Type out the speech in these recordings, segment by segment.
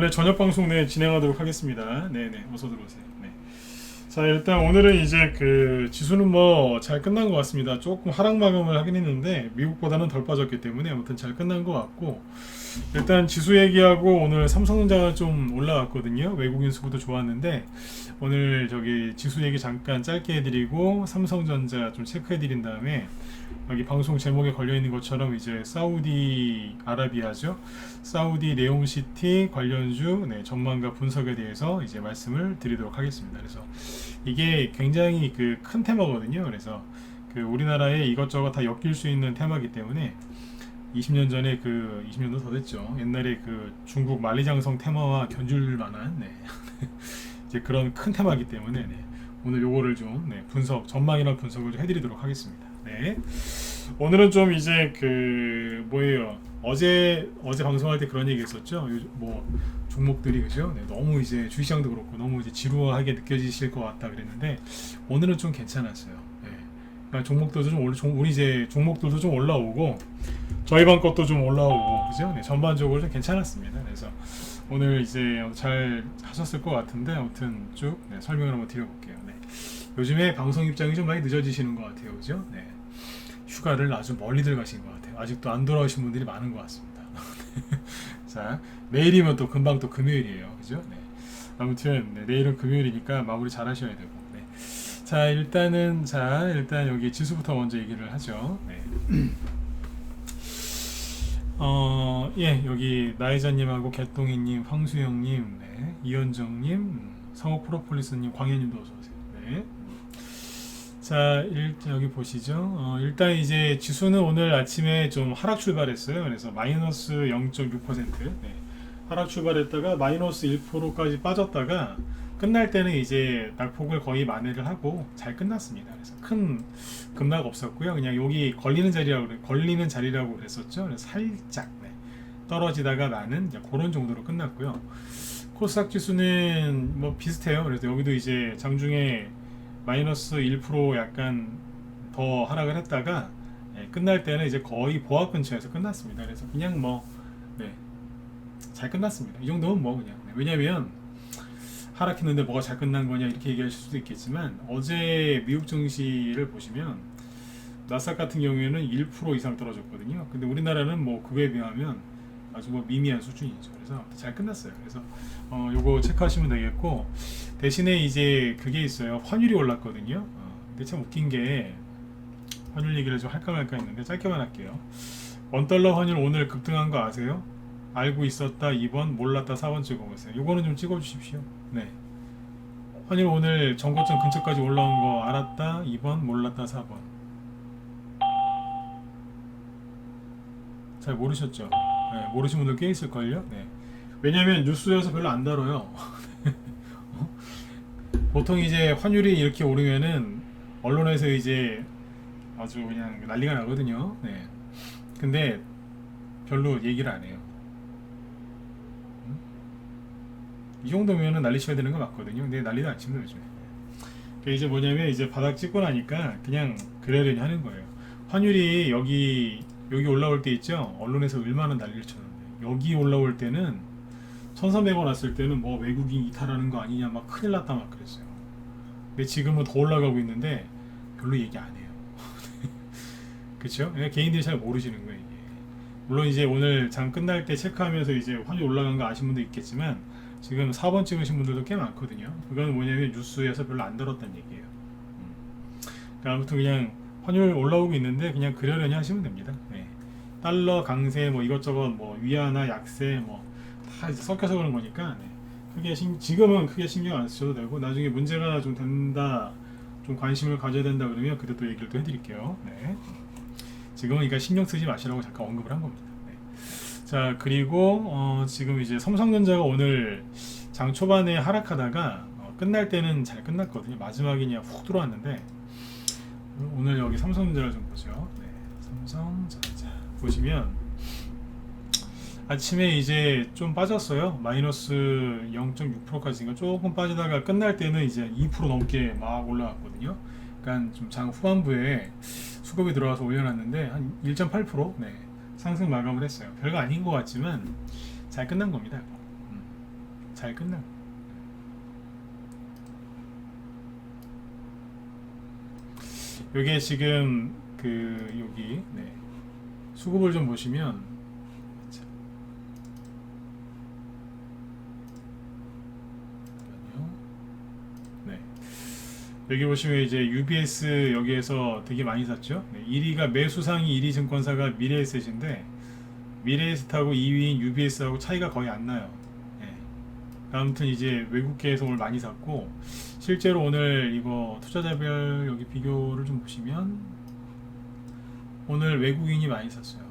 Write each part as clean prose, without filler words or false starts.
네, 저녁 방송 네, 진행하도록 하겠습니다. 네네, 어서 들어오세요. 네. 자, 일단 오늘은 이제 그 지수는 뭐 잘 끝난 것 같습니다. 조금 하락 마감을 하긴 했는데 미국보다는 덜 빠졌기 때문에 아무튼 잘 끝난 것 같고, 일단 지수 얘기하고 오늘 삼성전자가 좀 올라왔거든요. 외국인 수급도 좋았는데 오늘 저기 지수 얘기 잠깐 짧게 해드리고 삼성전자 좀 체크해드린 다음에 여기 방송 제목에 걸려있는 것처럼 이제 사우디 아라비아죠. 사우디 네옴시티 관련주 네, 전망과 분석에 대해서 이제 말씀을 드리도록 하겠습니다. 그래서 이게 굉장히 그 큰 테마거든요. 그래서 그 우리나라에 이것저것 다 엮일 수 있는 테마이기 때문에 20년 전에 그 20년도 더 됐죠. 옛날에 그 중국 만리장성 테마와 견줄 만한 네. 이제 그런 큰 테마이기 때문에 네. 오늘 요거를 좀 네, 분석 전망이나 분석을 좀 해드리도록 하겠습니다. 네. 오늘은 좀 이제 그 뭐예요? 어제 방송할 때 그런 얘기했었죠. 요즘 뭐 종목들이 그죠? 네, 너무 이제 주식시장도 그렇고 너무 이제 지루하게 느껴지실 것 같다 그랬는데 오늘은 좀 괜찮았어요. 네. 그러니까 종목들도 우리 이제 종목들도 좀 올라오고 저희 방 것도 좀 올라오고 그죠? 네, 전반적으로 좀 괜찮았습니다. 그래서 오늘 이제 잘 하셨을 것 같은데 아무튼 쭉 네, 설명을 한번 드려볼게요. 네. 요즘에 방송 입장이 좀 많이 늦어지시는 것 같아요, 그죠? 네. 휴가를 아주 멀리들 가신 것 같아요. 아직도 안 돌아오신 분들이 많은 것 같습니다. 자, 내일이면 또 금방 또 금요일이에요, 그죠? 네. 아무튼 네, 내일은 금요일이니까 마무리 잘 하셔야 되고. 네. 자, 일단 여기 지수부터 먼저 얘기를 하죠. 네. 예, 여기 나이자님하고 개똥이님, 황수영님, 네, 이현정님, 성호 프로폴리스님, 광현님도 어서 오세요. 네. 자, 일단 여기 보시죠. 일단 이제 지수는 오늘 아침에 좀 하락 출발했어요. 그래서 마이너스 0.6%, 네, 하락 출발했다가 마이너스 1%까지 빠졌다가 끝날 때는 이제 낙폭을 거의 만회를 하고 잘 끝났습니다. 그래서 큰 급락 없었고요. 그냥 여기 걸리는 자리라고 그랬었죠. 그래서 살짝 네, 떨어지다가 나는 이제 그런 정도로 끝났고요. 코스닥 지수는 뭐 비슷해요. 그래서 여기도 이제 장중에 마이너스 1% 약간 더 하락을 했다가 예, 끝날 때는 이제 거의 보합 근처에서 끝났습니다. 그래서 그냥 뭐 네, 잘 끝났습니다. 이 정도면 뭐 그냥 네, 왜냐면 하락했는데 뭐가 잘 끝난 거냐 이렇게 얘기하실 수도 있겠지만 어제 미국 증시를 보시면 나스닥 같은 경우에는 1% 이상 떨어졌거든요. 근데 우리나라는 뭐 그거에 비하면 아주 뭐 미미한 수준이죠. 그래서 잘 끝났어요. 그래서 요거 체크하시면 되겠고, 대신에 이제 그게 있어요. 환율이 올랐거든요. 근데 참 웃긴 게 환율 얘기를 좀 할까 말까 했는데 짧게만 할게요. 원달러 환율 오늘 급등한 거 아세요? 알고 있었다 2번, 몰랐다 4번 찍어보세요. 요거는 좀 찍어주십시오. 네. 환율 오늘 전고점 근처까지 올라온 거 알았다 2번, 몰랐다 4번. 잘 모르셨죠? 네, 모르신 분들 꽤 있을걸요? 네. 왜냐면 뉴스에서 별로 안 다뤄요. 보통 이제 환율이 이렇게 오르면은 언론에서 이제 아주 그냥 난리가 나거든요. 네. 근데 별로 얘기를 안 해요. 이 정도면은 난리 쳐야 되는 거 맞거든요. 근데 난리도 안 칩니다, 요즘에. 그게 이제 뭐냐면 이제 바닥 찍고 나니까 그냥 그러려니 하는 거예요. 환율이 여기 올라올 때 있죠. 언론에서 얼마나 난리를 쳤는데 여기 올라올 때는 1,300원 왔을 때는 뭐 외국인 이탈하는 거 아니냐 막 큰일 났다 막 그랬어요. 근데 지금은 더 올라가고 있는데 별로 얘기 안 해요. 그렇죠? 개인들이 잘 모르시는 거예요, 이게. 물론 이제 오늘 장 끝날 때 체크하면서 이제 환율 올라간 거 아신 분도 있겠지만 지금 4번 찍으신 분들도 꽤 많거든요. 그건 뭐냐면 뉴스에서 별로 안 들었다는 얘기예요. 그러니까 아무튼 그냥 환율 올라오고 있는데 그냥 그러려니 하시면 됩니다. 네. 달러 강세 뭐 이것저것 뭐 위안화 약세 뭐 다 섞여서 그런 거니까 네. 지금은 크게 신경 안 쓰셔도 되고 나중에 문제가 좀 된다, 좀 관심을 가져야 된다 그러면 그때 또 얘기를 또 해드릴게요. 네. 지금은 그러니까 신경 쓰지 마시라고 잠깐 언급을 한 겁니다. 네. 자, 그리고 지금 이제 삼성전자가 오늘 장 초반에 하락하다가 끝날 때는 잘 끝났거든요. 마지막에 그냥 훅 들어왔는데 오늘 여기 삼성전자를 좀 보죠. 네. 삼성전자 보시면 아침에 이제 좀 빠졌어요. 마이너스 0.6%까지 조금 빠지다가 끝날 때는 이제 2% 넘게 막 올라갔거든요. 그러니까 좀 장 후반부에 수급이 들어와서 올려놨는데 한 1.8% 네, 상승 마감을 했어요. 별거 아닌 것 같지만 잘 끝난 겁니다. 잘 끝나. 요게 지금 그 여기 네. 수급을 좀 보시면 네. 여기 보시면 이제 UBS 여기에서 되게 많이 샀죠. 네. 1위가 매수상이 1위 증권사가 미래에셋인데 미래에셋하고 2위인 UBS하고 차이가 거의 안 나요. 네. 아무튼 이제 외국계에서 오늘 많이 샀고 실제로 오늘 이거 투자자별 여기 비교를 좀 보시면 오늘 외국인이 많이 샀어요.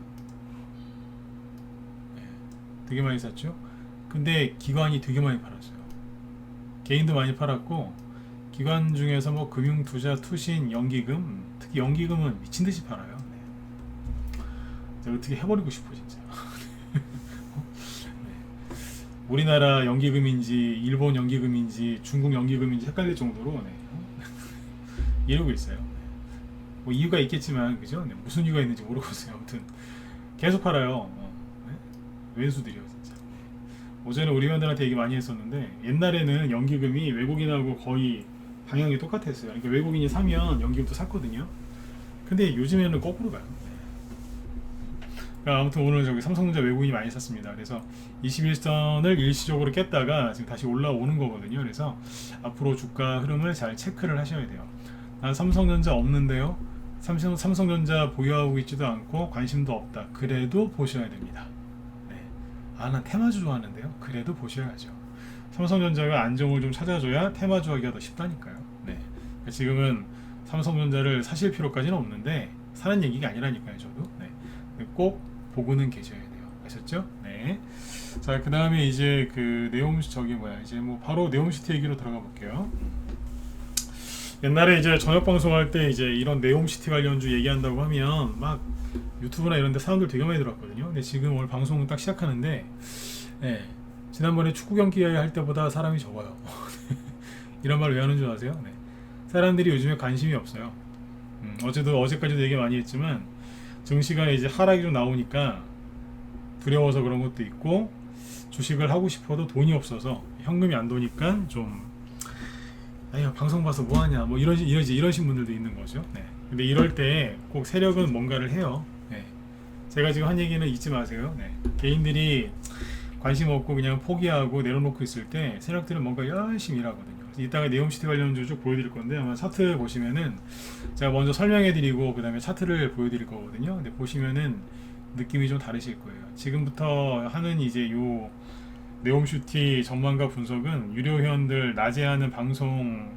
네. 되게 많이 샀죠. 근데 기관이 되게 많이 팔았어요. 개인도 많이 팔았고 기관 중에서 뭐 금융, 투자, 투신, 연기금, 특히 연기금은 미친 듯이 팔아요. 네. 제가 어떻게 해버리고 싶어 진짜. 네. 우리나라 연기금인지 일본 연기금인지 중국 연기금인지 헷갈릴 정도로 네. 이러고 있어요. 네. 뭐 이유가 있겠지만 그죠? 네. 무슨 이유가 있는지 모르겠어요. 아무튼 계속 팔아요. 네. 왼수들이요 진짜. 오전에 우리 회원들한테 얘기 많이 했었는데 옛날에는 연기금이 외국인하고 거의 방향이 똑같았어요. 그러니까 외국인이 사면 연기금도 샀거든요. 근데 요즘에는 거꾸로 가요. 그러니까 아무튼 오늘 저기 삼성전자 외국인이 많이 샀습니다. 그래서 21선을 일시적으로 깼다가 지금 다시 올라오는 거거든요. 그래서 앞으로 주가 흐름을 잘 체크를 하셔야 돼요. 난 삼성전자 없는데요. 삼성전자 보유하고 있지도 않고 관심도 없다. 그래도 보셔야 됩니다. 네. 난 테마주 좋아하는데요. 그래도 보셔야죠. 삼성전자가 안정을 좀 찾아줘야 테마주 하기가 더 쉽다니까요. 네. 지금은 삼성전자를 사실 필요까지는 없는데 사는 얘기가 아니라니까요. 저도 네. 꼭 보고는 계셔야 돼요. 아셨죠? 네. 자, 그 다음에 이제 그 이제 뭐 바로 네옴시티 얘기로 들어가 볼게요. 옛날에 이제 저녁 방송할 때 이제 이런 네옴시티 관련주 얘기한다고 하면 막 유튜브나 이런 데 사람들 되게 많이 들어왔거든요. 근데 지금 오늘 방송은 딱 시작하는데 네. 지난번에 축구 경기 할 때보다 사람이 적어요. 이런 말 왜 하는 줄 아세요? 네. 사람들이 요즘에 관심이 없어요. 어제까지도 얘기 많이 했지만 증시가 이제 하락이 좀 나오니까 두려워서 그런 것도 있고 주식을 하고 싶어도 돈이 없어서 현금이 안 도니까 좀 아유 방송 봐서 뭐하냐 뭐 이러신 분들도 있는 거죠. 네. 근데 이럴 때 꼭 세력은 뭔가를 해요. 네. 제가 지금 한 얘기는 잊지 마세요. 네. 개인들이 관심 없고 그냥 포기하고 내려놓고 있을 때 세력들은 뭔가 열심히 일하거든요. 이따가 네옴시티 관련주 쭉 보여드릴 건데 아마 차트 보시면은 제가 먼저 설명해드리고 그 다음에 차트를 보여드릴 거거든요. 근데 보시면은 느낌이 좀 다르실 거예요. 지금부터 하는 이제 요 네옴시티 전망과 분석은 유료 회원들 낮에 하는 방송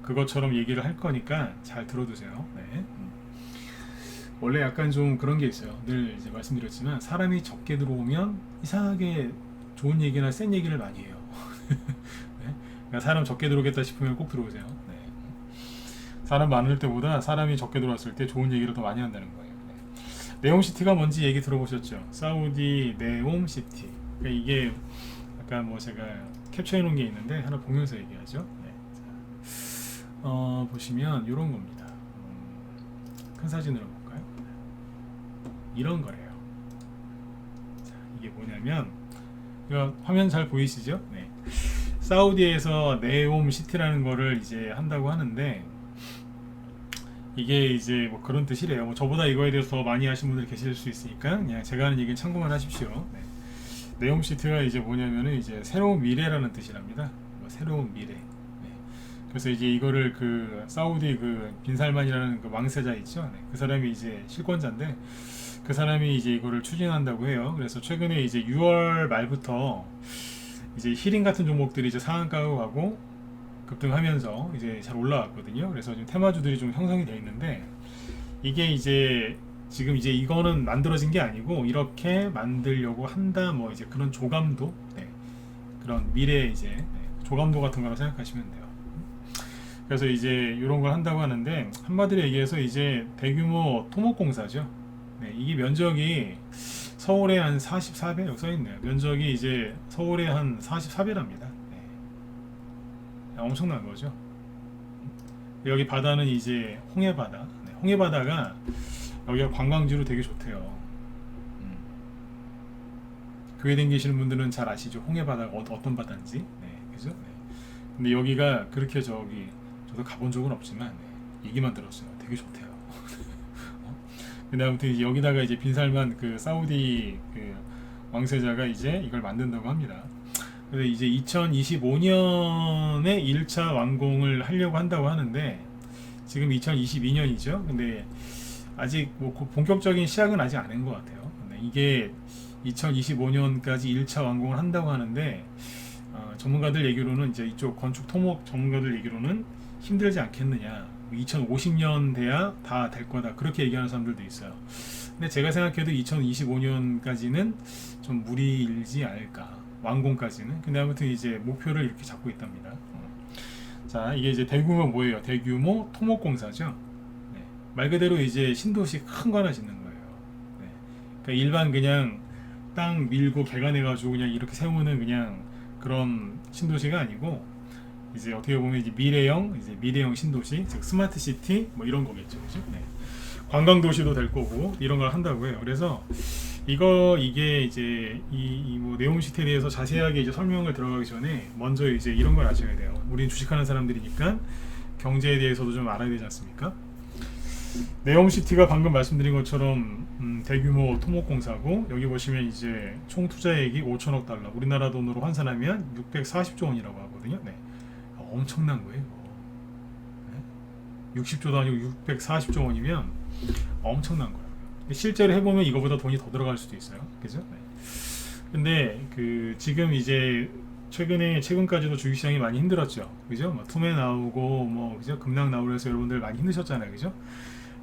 그것처럼 얘기를 할 거니까 잘 들어두세요. 네. 원래 약간 좀 그런 게 있어요. 늘 이제 말씀드렸지만 사람이 적게 들어오면 이상하게 좋은 얘기나 센 얘기를 많이 해요. 네? 그러니까 사람 적게 들어오겠다 싶으면 꼭 들어오세요. 네. 사람 많을 때보다 사람이 적게 들어왔을 때 좋은 얘기를 더 많이 한다는 거예요. 네. 네옴시티가 뭔지 얘기 들어보셨죠? 사우디 네옴시티. 그러니까 이게 약간 뭐 제가 캡처해 놓은 게 있는데 하나 보면서 얘기하죠. 네. 자, 보시면 이런 겁니다. 큰 사진으로 볼까요? 이런 거래요. 자, 이게 뭐냐면 이거 화면 잘 보이시죠? 네. 사우디에서 네옴시티라는 거를 이제 한다고 하는데 이게 이제 뭐 그런 뜻이래요. 뭐 저보다 이거에 대해서 더 많이 하신 분들이 계실 수 있으니까 그냥 제가 하는 얘기는 참고만 하십시오. 네. 네옴시티가 이제 뭐냐면은 이제 새로운 미래라는 뜻이랍니다. 뭐 새로운 미래. 네. 그래서 이제 이거를 그 사우디 그 빈살만이라는 그 왕세자 있죠. 네. 그 사람이 이제 실권자인데 그 사람이 이제 이거를 추진한다고 해요. 그래서 최근에 이제 6월 말부터 이제 히링 같은 종목들이 이제 상한가로 가고 급등하면서 이제 잘 올라왔거든요. 그래서 지금 테마주들이 좀 형성이 되어 있는데 이게 이제 지금 이제 이거는 만들어진 게 아니고 이렇게 만들려고 한다 뭐 이제 그런 조감도 네. 그런 미래 이제 네. 조감도 같은 거라고 생각하시면 돼요. 그래서 이제 이런 걸 한다고 하는데 한마디로 얘기해서 이제 대규모 토목공사죠. 네. 이게 면적이 서울에 한 44배 여기 써있네요. 면적이 이제 서울에 한 44배랍니다. 네. 엄청난 거죠. 여기 바다는 이제 홍해바다. 네. 홍해바다가 여기가 관광지로 되게 좋대요. 교회 다니시는 분들은 잘 아시죠? 홍해 바다가 어떤 바다인지. 네, 그죠? 네. 근데 여기가 그렇게 저도 가본 적은 없지만 얘기만 들었어요. 되게 좋대요. 근데 아무튼 여기다가 이제 빈살만 그 사우디 그 왕세자가 이제 이걸 만든다고 합니다. 근데 이제 2025년에 1차 완공을 하려고 한다고 하는데 지금 2022년이죠. 근데 아직 뭐 본격적인 시작은 아직 안 한 것 같아요. 근데 이게 2025년까지 1차 완공을 한다고 하는데 전문가들 얘기로는 이제 이쪽 건축 토목 전문가들 얘기로는 힘들지 않겠느냐. 2050년 돼야 다 될 거다. 그렇게 얘기하는 사람들도 있어요. 근데 제가 생각해도 2025년까지는 좀 무리일지 않을까. 완공까지는. 근데 아무튼 이제 목표를 이렇게 잡고 있답니다. 자, 이게 이제 대규모 뭐예요? 대규모 토목공사죠. 네. 말 그대로 이제 신도시 큰 거 하나 짓는 거예요. 네. 그러니까 일반 그냥 땅 밀고 개간해가지고 그냥 이렇게 세우는 그냥 그런 신도시가 아니고 이제 어떻게 보면 이제 미래형 신도시, 즉 스마트 시티 뭐 이런 거겠죠, 그죠? 네. 관광 도시도 될 거고 이런 걸 한다고 해요. 그래서 이게 이제 뭐 네옴시티에 대해서 자세하게 이제 설명을 들어가기 전에 먼저 이제 이런 걸 아셔야 돼요. 우린 주식하는 사람들이니까 경제에 대해서도 좀 알아야 되지 않습니까? 네옴시티가 방금 말씀드린 것처럼 대규모 토목공사고 여기 보시면 이제 총 투자액이 5천억 달러, 우리나라 돈으로 환산하면 640조 원이라고 하거든요. 네. 엄청난 거예요. 네? 60조도 아니고 640조 원이면 엄청난 거예요. 실제로 해보면 이거보다 돈이 더 들어갈 수도 있어요. 그죠? 네. 근데 그 지금 이제 최근까지도 주식시장이 많이 힘들었죠. 그죠? 뭐 투매 나오고 뭐 그죠? 급락 나오고 해서 여러분들 많이 힘드셨잖아요. 그죠?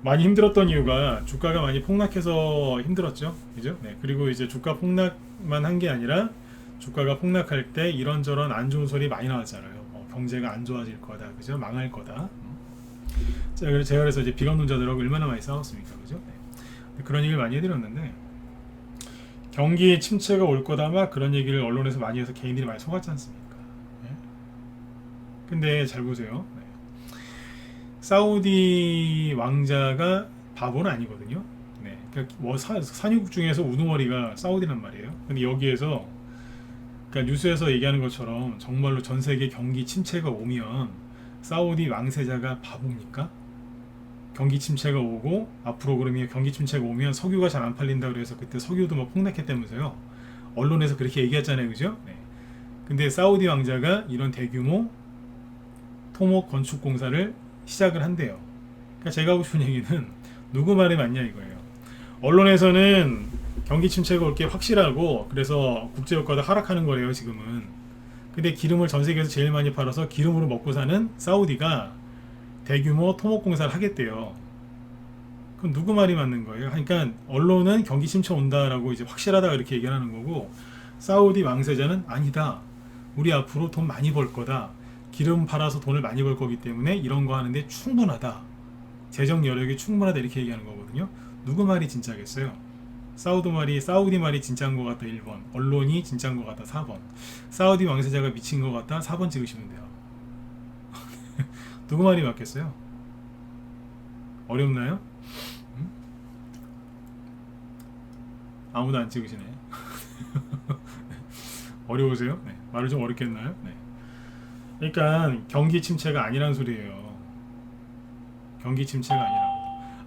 많이 힘들었던 이유가 주가가 많이 폭락해서 힘들었죠. 그죠? 네. 그리고 이제 주가 폭락만 한 게 아니라 주가가 폭락할 때 이런저런 안 좋은 소리 많이 나왔잖아요. 경제가 안 좋아질 거다. 그죠? 망할 거다. 제가 그래서 이제 비관론자들하고 얼마나 많이 싸웠습니까? 그죠? 네. 그런 얘기를 많이 해드렸는데 경기 침체가 올 거다 막 그런 얘기를 언론에서 많이 해서 개인들이 많이 속았지 않습니까? 네? 근데 잘 보세요. 네. 사우디 왕자가 바보는 아니거든요. 네. 그러니까 뭐 산유국 중에서 우두머리가 사우디란 말이에요. 근데 여기에서 그러니까 뉴스에서 얘기하는 것처럼 정말로 전 세계 경기 침체가 오면 사우디 왕세자가 바보입니까? 경기 침체가 오고 앞으로 그러면 경기 침체가 오면 석유가 잘 안 팔린다 그래서 그때 석유도 뭐 폭락했다면서요. 언론에서 그렇게 얘기했잖아요. 그죠? 네. 근데 사우디 왕자가 이런 대규모 토목 건축 공사를 시작을 한대요. 그러니까 제가 하고 싶은 얘기는 누구 말이 맞냐 이거예요. 언론에서는 경기 침체가 올 게 확실하고 그래서 국제유가도 하락하는 거래요 지금은. 근데 기름을 전 세계에서 제일 많이 팔아서 기름으로 먹고 사는 사우디가 대규모 토목공사를 하겠대요. 그럼 누구 말이 맞는 거예요? 그러니까 언론은 경기 침체 온다라고 이제 확실하다 이렇게 얘기하는 거고 사우디 왕세자는 아니다. 우리 앞으로 돈 많이 벌 거다. 기름 팔아서 돈을 많이 벌 거기 때문에 이런 거 하는데 충분하다. 재정 여력이 충분하다 이렇게 얘기하는 거거든요. 누구 말이 진짜겠어요? 사우디 말이 진짜인 것 같다 1번, 언론이 진짜인 것 같다 4번, 사우디 왕세자가 미친 것 같다 4번 찍으시면 돼요. 누구 말이 맞겠어요? 어렵나요? 아무도 안 찍으시네. 어려우세요? 네. 말을 좀 어렵겠나요? 네. 그러니까 경기 침체가 아니란 소리예요. 경기 침체가 아니라고.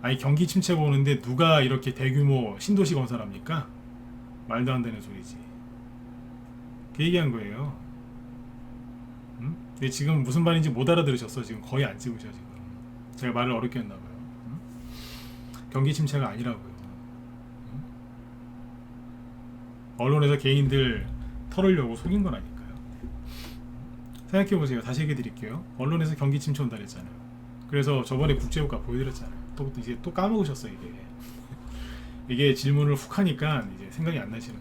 아니 경기 침체가 오는데 누가 이렇게 대규모 신도시 건설합니까? 말도 안 되는 소리지. 그 얘기한 거예요. 근데 지금 무슨 말인지 못 알아들으셨어. 지금 거의 안 찍으셔 지금. 제가 말을 어렵게 했나봐요. 경기 침체가 아니라고요. 언론에서 개인들 털으려고 속인 건 아닐까요? 생각해보세요. 다시 얘기해 드릴게요. 언론에서 경기 침체 온다 그랬잖아요. 그래서 저번에 국제유가 보여드렸잖아요. 이제 또 까먹으셨어요. 이게 질문을 훅 하니까 이제 생각이 안 나시는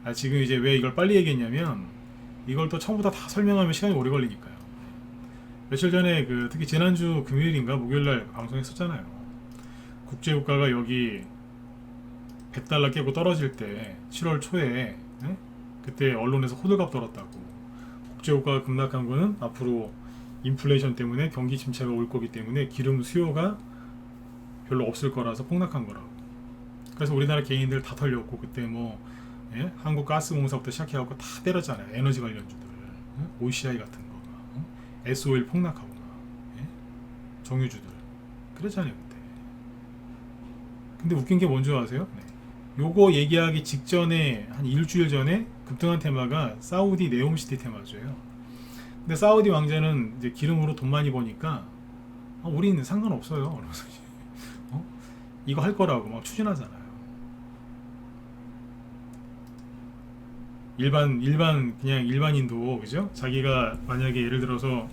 거라. 지금 이제 왜 이걸 빨리 얘기했냐면 이걸 또 처음부터 다 설명하면 시간이 오래 걸리니까요. 며칠 전에 특히 지난주 금요일인가 목요일날 방송했었잖아요. 국제유가가 여기 100달러 깨고 떨어질 때 7월 초에 그때 언론에서 호들갑 떨었다고. 국제유가가 급락한 거는 앞으로 인플레이션 때문에 경기 침체가 올 거기 때문에 기름 수요가 별로 없을 거라서 폭락한 거라고. 그래서 우리나라 개인들 다 털렸고 그때 뭐 예? 한국가스공사부터 시작해갖고 다 때렸잖아요. 에너지 관련주들, OCI 같은 거, SO일 폭락하고, 정유주들 그랬잖아요 그때. 근데 웃긴 게 뭔지 아세요? 요거 얘기하기 직전에 한 일주일 전에 급등한 테마가 사우디 네옴시티 테마주예요. 근데 사우디 왕자는 이제 기름으로 돈 많이 버니까 우리는 상관없어요. 그러면서 이거 할 거라고 막 추진하잖아요. 그냥 일반인도 그죠? 자기가 만약에 예를 들어서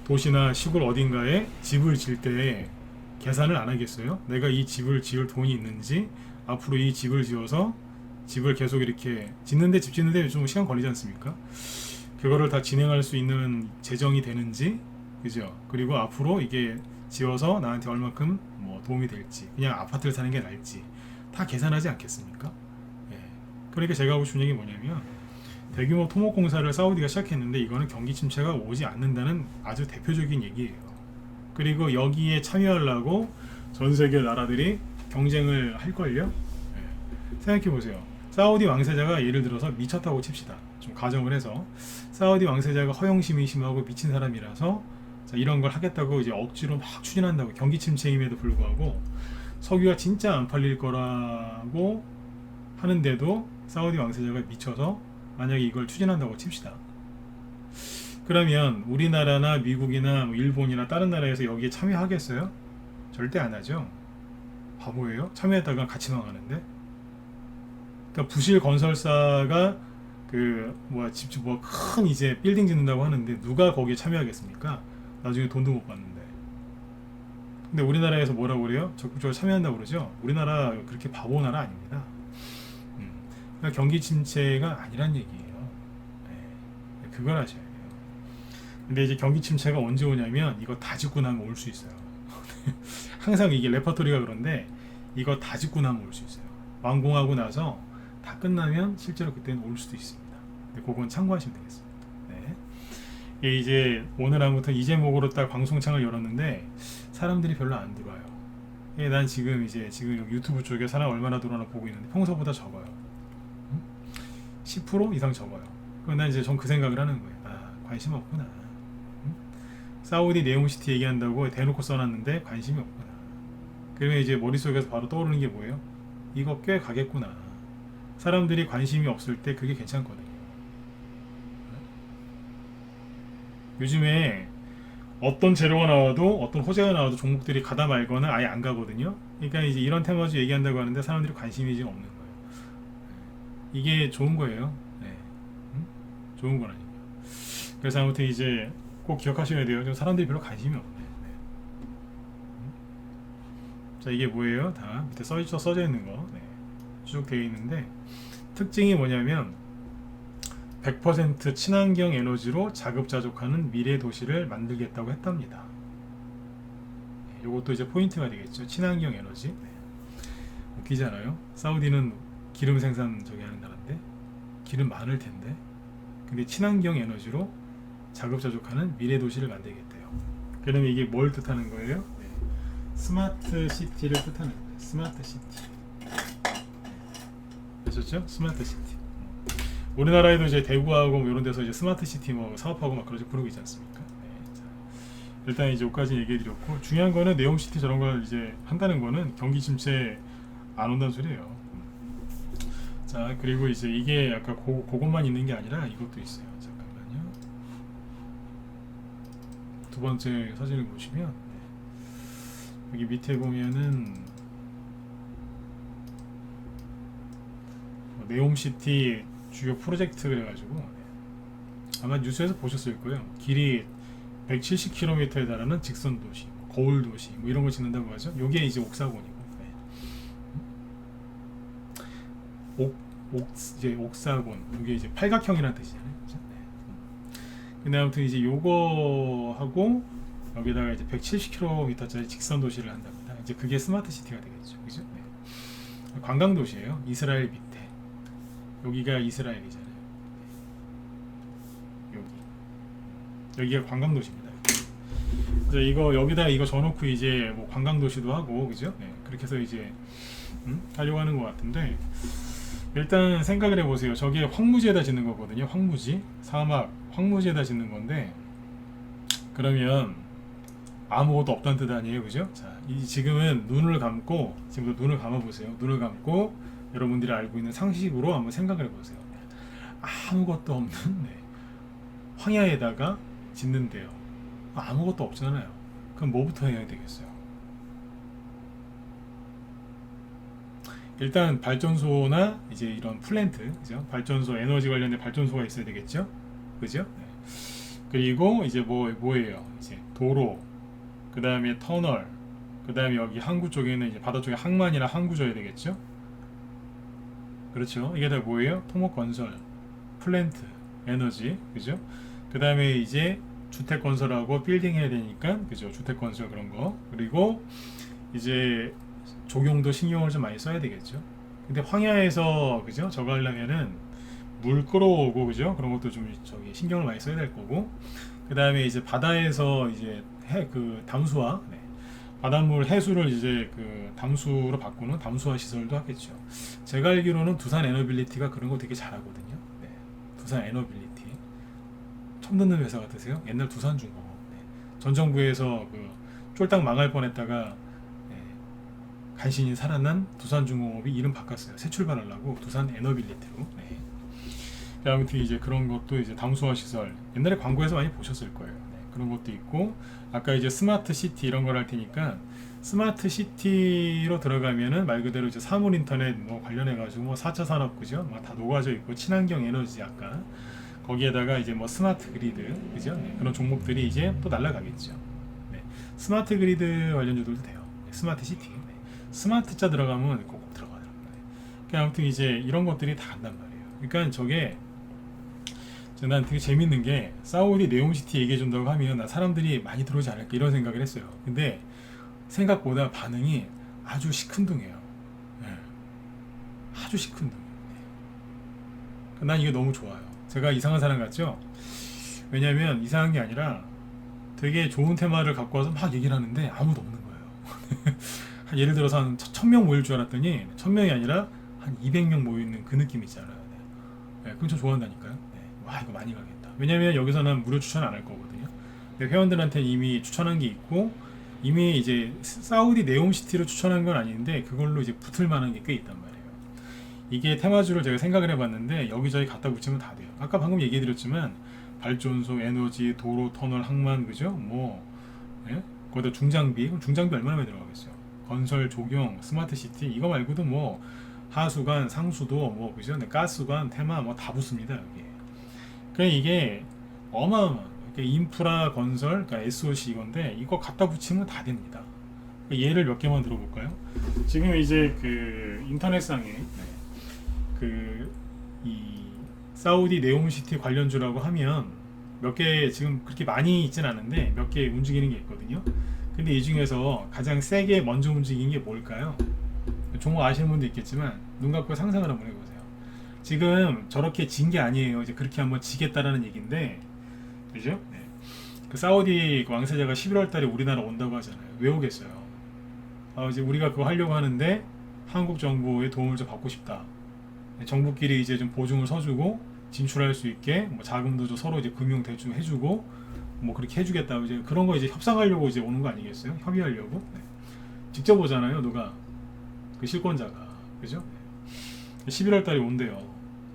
도시나 시골 어딘가에 집을 질 때 계산을 안 하겠어요? 내가 이 집을 지을 돈이 있는지, 앞으로 이 집을 지어서 집을 계속 이렇게 집 짓는데 좀 시간 걸리지 않습니까? 그거를 다 진행할 수 있는 재정이 되는지, 그죠? 그리고 앞으로 이게 지어서 나한테 얼만큼 뭐 도움이 될지, 그냥 아파트를 사는 게 나을지 다 계산하지 않겠습니까? 예. 그러니까 제가 하고 싶은 얘기 뭐냐면, 대규모 토목공사를 사우디가 시작했는데 이거는 경기 침체가 오지 않는다는 아주 대표적인 얘기예요. 그리고 여기에 참여하려고 전 세계 나라들이 경쟁을 할걸요? 예. 생각해보세요. 사우디 왕세자가 예를 들어서 미쳤다고 칩시다. 좀 가정을 해서 사우디 왕세자가 허영심이 심하고 미친 사람이라서 이런 걸 하겠다고 이제 억지로 막 추진한다고, 경기 침체임에도 불구하고 석유가 진짜 안 팔릴 거라고 하는데도 사우디 왕세자가 미쳐서 만약에 이걸 추진한다고 칩시다. 그러면 우리나라나 미국이나 일본이나 다른 나라에서 여기에 참여하겠어요? 절대 안 하죠. 바보예요? 참여했다가 같이 망하는데. 그러니까 부실 건설사가 큰 이제 빌딩 짓는다고 하는데 누가 거기에 참여하겠습니까? 나중에 돈도 못 받는데. 근데 우리나라에서 뭐라고 그래요? 적극적으로 참여한다고 그러죠? 우리나라 그렇게 바보 나라 아닙니다. 그러니까 경기 침체가 아니란 얘기예요. 네, 그걸 아셔야 돼요. 근데 이제 경기 침체가 언제 오냐면 이거 다 짓고 나면 올 수 있어요. 항상 이게 레퍼토리가 그런데 이거 다 짓고 나면 올 수 있어요. 완공하고 나서 다 끝나면 실제로 그때는 올 수도 있습니다. 근데 그건 참고하시면 되겠습니다. 네. 이제 오늘 아무튼 이 제목으로 딱 방송창을 열었는데 사람들이 별로 안 들어와요. 난 지금 여기 유튜브 쪽에 사람 얼마나 들어오나 보고 있는데 평소보다 적어요. 10% 이상 적어요. 그럼 난 이제 전 그 생각을 하는 거예요. 관심 없구나. 사우디 네옴시티 얘기한다고 대놓고 써놨는데 관심이 없구나. 그러면 이제 머릿속에서 바로 떠오르는 게 뭐예요? 이거 꽤 가겠구나. 사람들이 관심이 없을 때 그게 괜찮거든요. 요즘에 어떤 재료가 나와도, 어떤 호재가 나와도 종목들이 가다 말거나 아예 안 가거든요. 그러니까 이제 이런 테마주 얘기한다고 하는데 사람들이 관심이 지금 없는 거예요. 이게 좋은 거예요. 네. 좋은 거라니까. 그래서 아무튼 이제 꼭 기억하셔야 돼요. 좀 사람들이 별로 관심이 없네. 네. 자, 이게 뭐예요? 다 밑에 써져 있는 거. 네. 쭉 되어 있는데 특징이 뭐냐면 100% 친환경 에너지로 자급자족하는 미래 도시를 만들겠다고 했답니다. 이것도 이제 포인트가 되겠죠. 친환경 에너지. 네. 웃기잖아요. 사우디는 기름 생산 하는 나라인데 기름 많을 텐데, 근데 친환경 에너지로 자급자족하는 미래 도시를 만들겠대요. 그러면 이게 뭘 뜻하는 거예요? 네. 스마트 시티를 뜻하는 거예요. 스마트 시티. 아셨죠? 스마트 시티. 우리나라에도 이제 대구하고 뭐 이런 데서 이제 스마트 시티 뭐 사업하고 막 그러고 있지 않습니까? 네. 자, 일단 이제 여기까지 얘기해드렸고, 중요한 거는 네옴시티 저런 걸 이제 한다는 거는 경기 침체 안 온다는 소리예요. 자, 그리고 이제 이게 아까 그것만 있는 게 아니라 이것도 있어요. 잠깐만요. 두 번째 사진을 보시면 여기 밑에 보면은 네옴시티 주요 프로젝트 그래가지고 아마 뉴스에서 보셨을 거예요. 길이 170km에 달하는 직선 도시, 거울 도시 뭐 이런 걸 짓는다고 하죠. 요게 이제 옥사곤이고. 이제 옥사곤, 이게 이제 팔각형이라는 뜻이잖아요. 그렇죠? 네. 근데 아무튼 이제 요거 하고 여기다가 이제 170km짜리 직선 도시를 한답니다. 이제 그게 스마트 시티가 되겠죠. 그죠? 네. 관광 도시예요. 이스라엘 밑에. 여기가 이스라엘이잖아요. 여기가 관광 도시입니다. 이제 이거 여기다 이거 져놓고 이제 뭐 관광 도시도 하고, 그죠? 네. 그렇게 해서 이제 하려고 하는 것 같은데. 일단 생각을 해보세요. 저게 황무지에다 짓는 거거든요. 황무지, 사막, 황무지에다 짓는 건데 그러면 아무것도 없다는 뜻 아니에요, 그죠? 자, 지금은 눈을 감고 지금부터 눈을 감아 보세요. 눈을 감고 여러분들이 알고 있는 상식으로 한번 생각을 해보세요. 아무것도 없는 황야에다가 짓는데요. 아무것도 없잖아요. 그럼 뭐부터 해야 되겠어요? 일단 발전소나 이제 이런 플랜트, 그죠? 발전소 에너지 관련된 발전소가 있어야 되겠죠, 그죠? 네. 그리고 이제 뭐예요? 이제 도로, 그 다음에 터널, 그 다음에 여기 항구 쪽에는 이제 바다 쪽에 항만이나 항구 져야 되겠죠? 그렇죠? 이게 다 뭐예요? 토목 건설, 플랜트, 에너지, 그죠? 그 다음에 이제 주택 건설하고 빌딩 해야 되니까, 그죠? 주택 건설 그런 거. 그리고 이제 조경도 신경을 좀 많이 써야 되겠죠. 근데 황야에서 그죠? 저거 하려면은 물 끌어오고 그죠? 그런 것도 좀 저기 신경을 많이 써야 될 거고. 그 다음에 이제 바다에서 이제 그 담수화, 바닷물 해수를 이제 그 담수로 바꾸는 담수화 시설도 하겠죠. 제가 알기로는 두산 에너빌리티가 그런 거 되게 잘하거든요. 네. 두산 에너빌리티. 처음 듣는 회사 같으세요? 옛날 두산중공업. 네. 전 정부에서 그 쫄딱 망할 뻔했다가 간신히 살아난 두산중공업이 이름 바꿨어요. 새 출발하려고 두산 에너빌리티로. 네. 아무튼 이제 그런 것도 이제 담수화 시설 옛날에 광고에서 많이 보셨을 거예요. 네. 그런 것도 있고 아까 이제 스마트 시티 이런 걸 할 테니까 스마트 시티로 들어가면은 말 그대로 이제 사물 인터넷 뭐 관련해 가지고 뭐 4차 산업 그죠? 막 다 녹아져 있고 친환경 에너지 아까 거기에다가 이제 뭐 스마트 그리드 그죠? 네. 그런 종목들이 이제 또 날라가겠죠. 네. 스마트 그리드 관련주들도 돼요. 네. 스마트 시티. 스마트 자 들어가면 꼭 들어가더라고요. 그러니까 아무튼 이제 이런 것들이 다 간단 말이에요. 그러니까 저게 난 되게 재밌는 게 사우디 네옴시티 얘기해 준다고 하면 나 사람들이 많이 들어오지 않을까 이런 생각을 했어요. 근데 생각보다 반응이 아주 시큰둥해요. 네. 아주 시큰둥해요. 네. 난 이게 너무 좋아요. 제가 이상한 사람 같죠? 왜냐면 이상한 게 아니라 되게 좋은 테마를 갖고 와서 막 얘기를 하는데 아무도 없는 거예요. 예를 들어서 한 1000명 모일 줄 알았더니 1000명이 아니라 한 200명 모여있는 그 느낌 있잖아요. 네. 그건 저 좋아한다니까요. 네. 와 이거 많이 가겠다. 왜냐면 여기서는 무료 추천 안 할 거거든요. 근데 회원들한테는 이미 추천한 게 있고 이미 이제 사우디 네옴시티로 추천한 건 아닌데 그걸로 이제 붙을 만한 게 꽤 있단 말이에요. 이게 테마주를 제가 생각을 해봤는데 여기저기 갖다 붙이면 다 돼요. 아까 방금 얘기해드렸지만 발전소, 에너지, 도로, 터널, 항만 그죠? 뭐 예? 거기다 중장비, 그럼 중장비 얼마나 많이 들어가겠어요? 건설, 조경, 스마트 시티 이거 말고도 뭐 하수관, 상수도 뭐 그죠? 가스관, 테마 뭐 다 붙습니다 여기. 그러니까 이게 어마어마한 인프라 건설, 그러니까 SOC 이건데 이거 갖다 붙이면 다 됩니다. 예를 몇 개만 들어볼까요? 지금 이제 그 인터넷상에 그 이 사우디 네옴시티 관련주라고 하면 몇 개 지금 그렇게 많이 있진 않은데 몇 개 움직이는 게 있거든요. 근데 이 중에서 가장 세게 먼저 움직이는 게 뭘까요? 종목 아시는 분도 있겠지만 눈 감고 상상을 한번 해보세요. 지금 저렇게 진 게 아니에요. 이제 그렇게 한번 지겠다라는 얘기인데, 그죠? 네. 그 사우디 그 왕세자가 11월 달에 우리나라 온다고 하잖아요. 왜 오겠어요? 이제 우리가 그거 하려고 하는데 한국 정부의 도움을 좀 받고 싶다. 정부끼리 이제 좀 보증을 서주고 진출할 수 있게 뭐 자금도 좀 서로 이제 금융 대충 해주고 뭐 그렇게 해주겠다. 이제 그런 거 이제 협상하려고 이제 오는 거 아니겠어요? 협의하려고. 네. 직접 오잖아요, 누가 그 실권자가, 그죠? 11월 달에 온대요.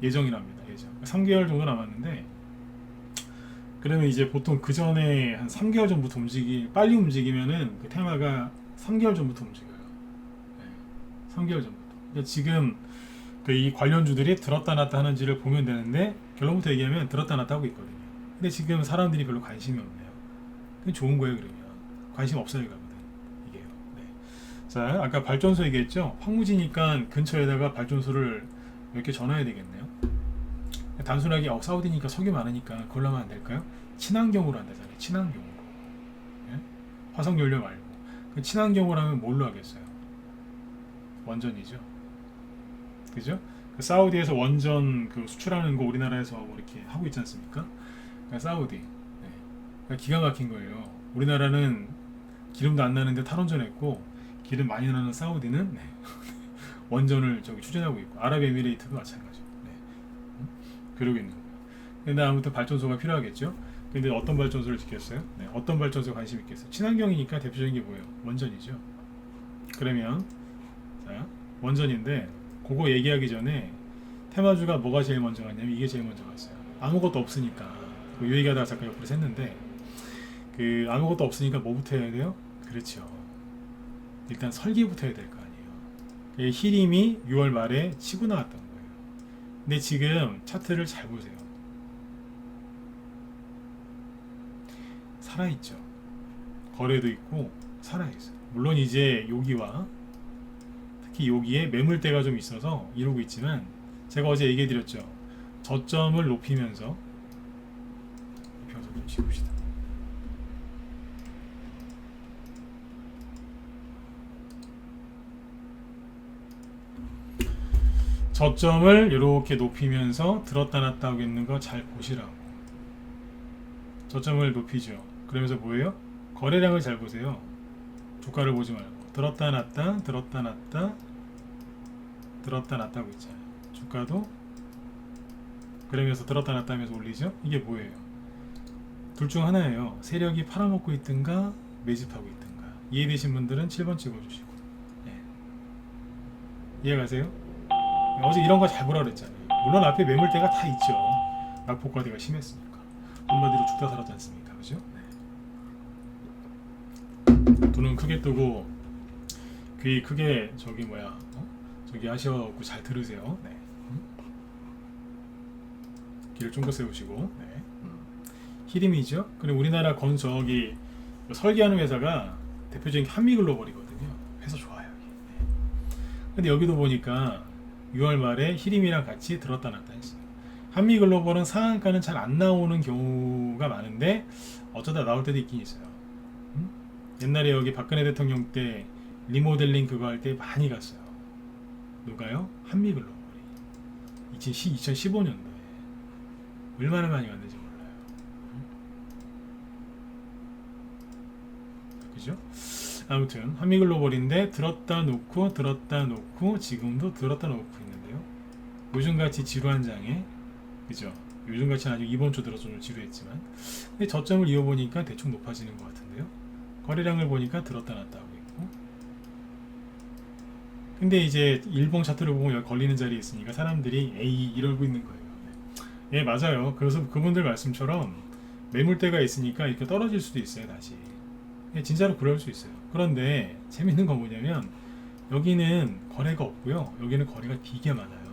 예정이랍니다. 예정. 3개월 정도 남았는데. 그러면 이제 보통 그 전에 한 3개월 전부터 빨리 움직이면은 그 테마가 3개월 전부터 움직여요. 네. 3개월 전부터. 그러니까 지금 그 이 관련주들이 들었다 놨다 하는지를 보면 되는데 결론부터 얘기하면 들었다 놨다 하고 있거든요. 근데 지금 사람들이 별로 관심이 없네요. 그게 좋은 거예요, 그러면. 관심 없어요, 가거든. 이게요. 네. 자, 아까 발전소 얘기했죠? 황무지니까 근처에다가 발전소를 몇 개 전화해야 되겠네요. 단순하게 사우디니까 석유 많으니까 그걸로 하면 안 될까요? 친환경으로 한다잖아요. 친환경으로. 예? 화석연료 말고. 그 친환경으로 하면 뭘로 하겠어요? 원전이죠. 그죠? 그 사우디에서 원전 그 수출하는 거 우리나라에서 뭐 이렇게 하고 있지 않습니까? 그러니까 사우디. 네. 그러니까 기가 막힌 거예요. 우리나라는 기름도 안 나는데 탈원전했고 기름 많이 나는 사우디는 네. 원전을 저기 추진하고 있고 아랍에미레이트도 마찬가지. 네. 그러고 있는 거예요. 근데 아무튼 발전소가 필요하겠죠. 근데 어떤 발전소를 짓겠어요? 네. 어떤 발전소에 관심 있겠어요? 친환경이니까 대표적인 게 뭐예요? 원전이죠. 그러면 자 원전인데 그거 얘기하기 전에 테마주가 뭐가 제일 먼저 갔냐면 이게 제일 먼저 갔어요. 아무것도 없으니까 그 얘기하다가 잠깐 옆으로 샜는데 그 아무것도 없으니까 뭐부터 해야 돼요? 그렇죠. 일단 설계부터 해야 될 거 아니에요. 히림이 6월 말에 치고 나왔던 거예요. 근데 지금 차트를 잘 보세요. 살아있죠. 거래도 있고 살아있어요. 물론 이제 여기와 특히 여기에 매물대가 좀 있어서 이러고 있지만 제가 어제 얘기해 드렸죠. 저점을 높이면서 좀 지웁시다. 저점을 이렇게 높이면서 들었다 놨다 하고 있는 거 잘 보시라고. 저점을 높이죠. 그러면서 뭐예요? 거래량을 잘 보세요. 주가를 보지 말고 들었다 놨다 들었다 놨다 들었다 놨다 하고 있잖아요. 주가도 그러면서 들었다 놨다 하면서 올리죠. 이게 뭐예요? 둘 중 하나예요. 세력이 팔아먹고 있든가 매집하고 있든가. 이해되신 분들은 7번 찍어주시고. 네. 이해가세요? 어제 이런 거 잘 보라 그랬잖아요. 물론 앞에 매물대가 다 있죠. 낙폭과대가 심했으니까. 한마디로 죽다 살았지 않습니까? 그죠? 네. 돈은 크게 뜨고 귀 크게 저기 뭐야 저기 하셔갖고 잘 들으세요. 네. 길을 쫑긋 세우시고. 네. 히림이죠. 그리고 우리나라 저기 설계하는 회사가 대표적인 한미글로벌이거든요. 회사 좋아요. 네. 근데 여기도 보니까 6월 말에 히림이랑 같이 들었다 놨다 했어요. 한미글로벌은 상한가는 잘 안 나오는 경우가 많은데 어쩌다 나올 때도 있긴 있어요. 옛날에 여기 박근혜 대통령 때 리모델링 그거 할 때 많이 갔어요. 누가요? 한미글로벌이 2015년도에 얼마나 많이 갔는지 몰라요. 그죠? 아무튼 한미글로벌인데 들었다 놓고 지금도 들었다 놓고 있는데요. 요즘같이 지루한 장에 그죠? 요즘같이 아주 이번 주 들어서 좀 지루했지만 근데 저점을 이어보니까 대충 높아지는 것 같은데요. 거래량을 보니까 들었다 놨다 하고 있고 근데 이제 일봉 차트를 보면 여기 걸리는 자리에 있으니까 사람들이 에이 이러고 있는 거예요. 네. 예 맞아요. 그래서 그분들 말씀처럼 매물대가 있으니까 이렇게 떨어질 수도 있어요. 다시 진짜로 그럴 수 있어요. 그런데 재밌는 건 뭐냐면 여기는 거래가 없고요. 여기는 거래가 되게 많아요.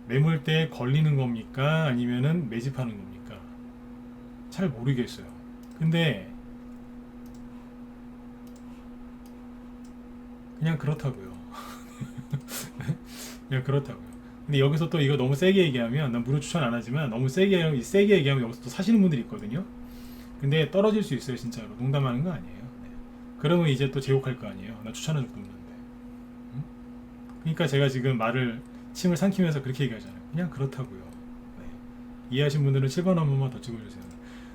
매물대에 걸리는 겁니까? 아니면은 매집하는 겁니까? 잘 모르겠어요. 근데 그냥 그렇다고요. 그냥 그렇다고요. 근데 여기서 또 이거 너무 세게 얘기하면 난 무료 추천 안 하지만 너무 세게 얘기하면 여기서 또 사시는 분들이 있거든요. 근데 떨어질 수 있어요. 진짜로 농담하는 거 아니에요. 네. 그러면 이제 또 제욕할 거 아니에요. 나 추천한 적도 없는데. 응? 그러니까 제가 지금 말을 침을 삼키면서 그렇게 얘기하잖아요. 그냥 그렇다고요. 네. 이해하신 분들은 7번 한 번만 더 찍어주세요.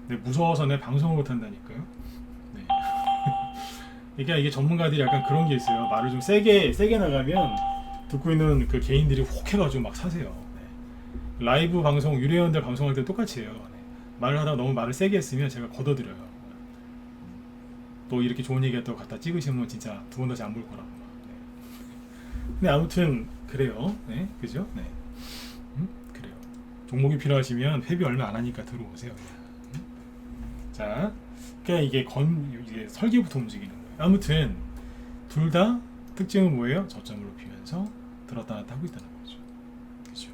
네, 무서워서 내 방송을 못한다니까요. 네. 이게 전문가들이 약간 그런 게 있어요. 말을 좀 세게 나가면 듣고 있는 그 개인들이 혹 해가지고 막 사세요. 네. 라이브 방송 유료회원들 방송할 때 똑같이 해요. 네. 말을 하다가 너무 말을 세게 했으면 제가 걷어들여요. 또 이렇게 좋은 얘기했다고 갖다 찍으시면 진짜 두 번 다시 안 볼 거라고. 네. 근데 아무튼 그래요. 네, 그죠? 네, 그래요. 종목이 필요하시면 회비 얼마 안 하니까 들어오세요. 자, 그러니까 이게 설계부터 움직이는 거예요. 아무튼 둘 다 특징은 뭐예요? 저점을 높이면서 들었다 놨다 하고 있다는 거죠. 그죠?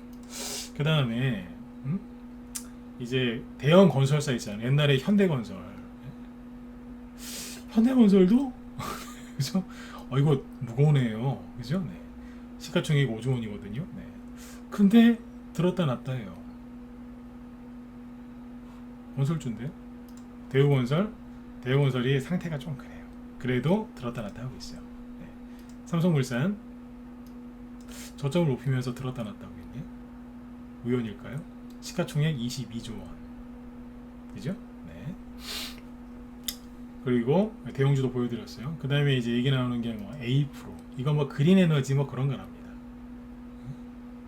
그 다음에 이제 대형 건설사 있잖아요. 옛날에 현대건설도 그죠? 이거 무거우네요. 그죠? 네. 시가총액 5조 원이거든요. 네. 근데 들었다 놨다 해요. 건설주인데요. 대우건설이 상태가 좀 그래요. 그래도 들었다 놨다 하고 있어요. 네. 삼성물산 저점을 높이면서 들었다 놨다 하고 있네요. 우연일까요? 시가총액 22조 원. 그죠? 네. 그리고 대용주도 보여드렸어요. 그 다음에 이제 얘기 나오는 게 뭐 A 프로, 이거 뭐 그린 에너지 뭐 그런 거랍니다.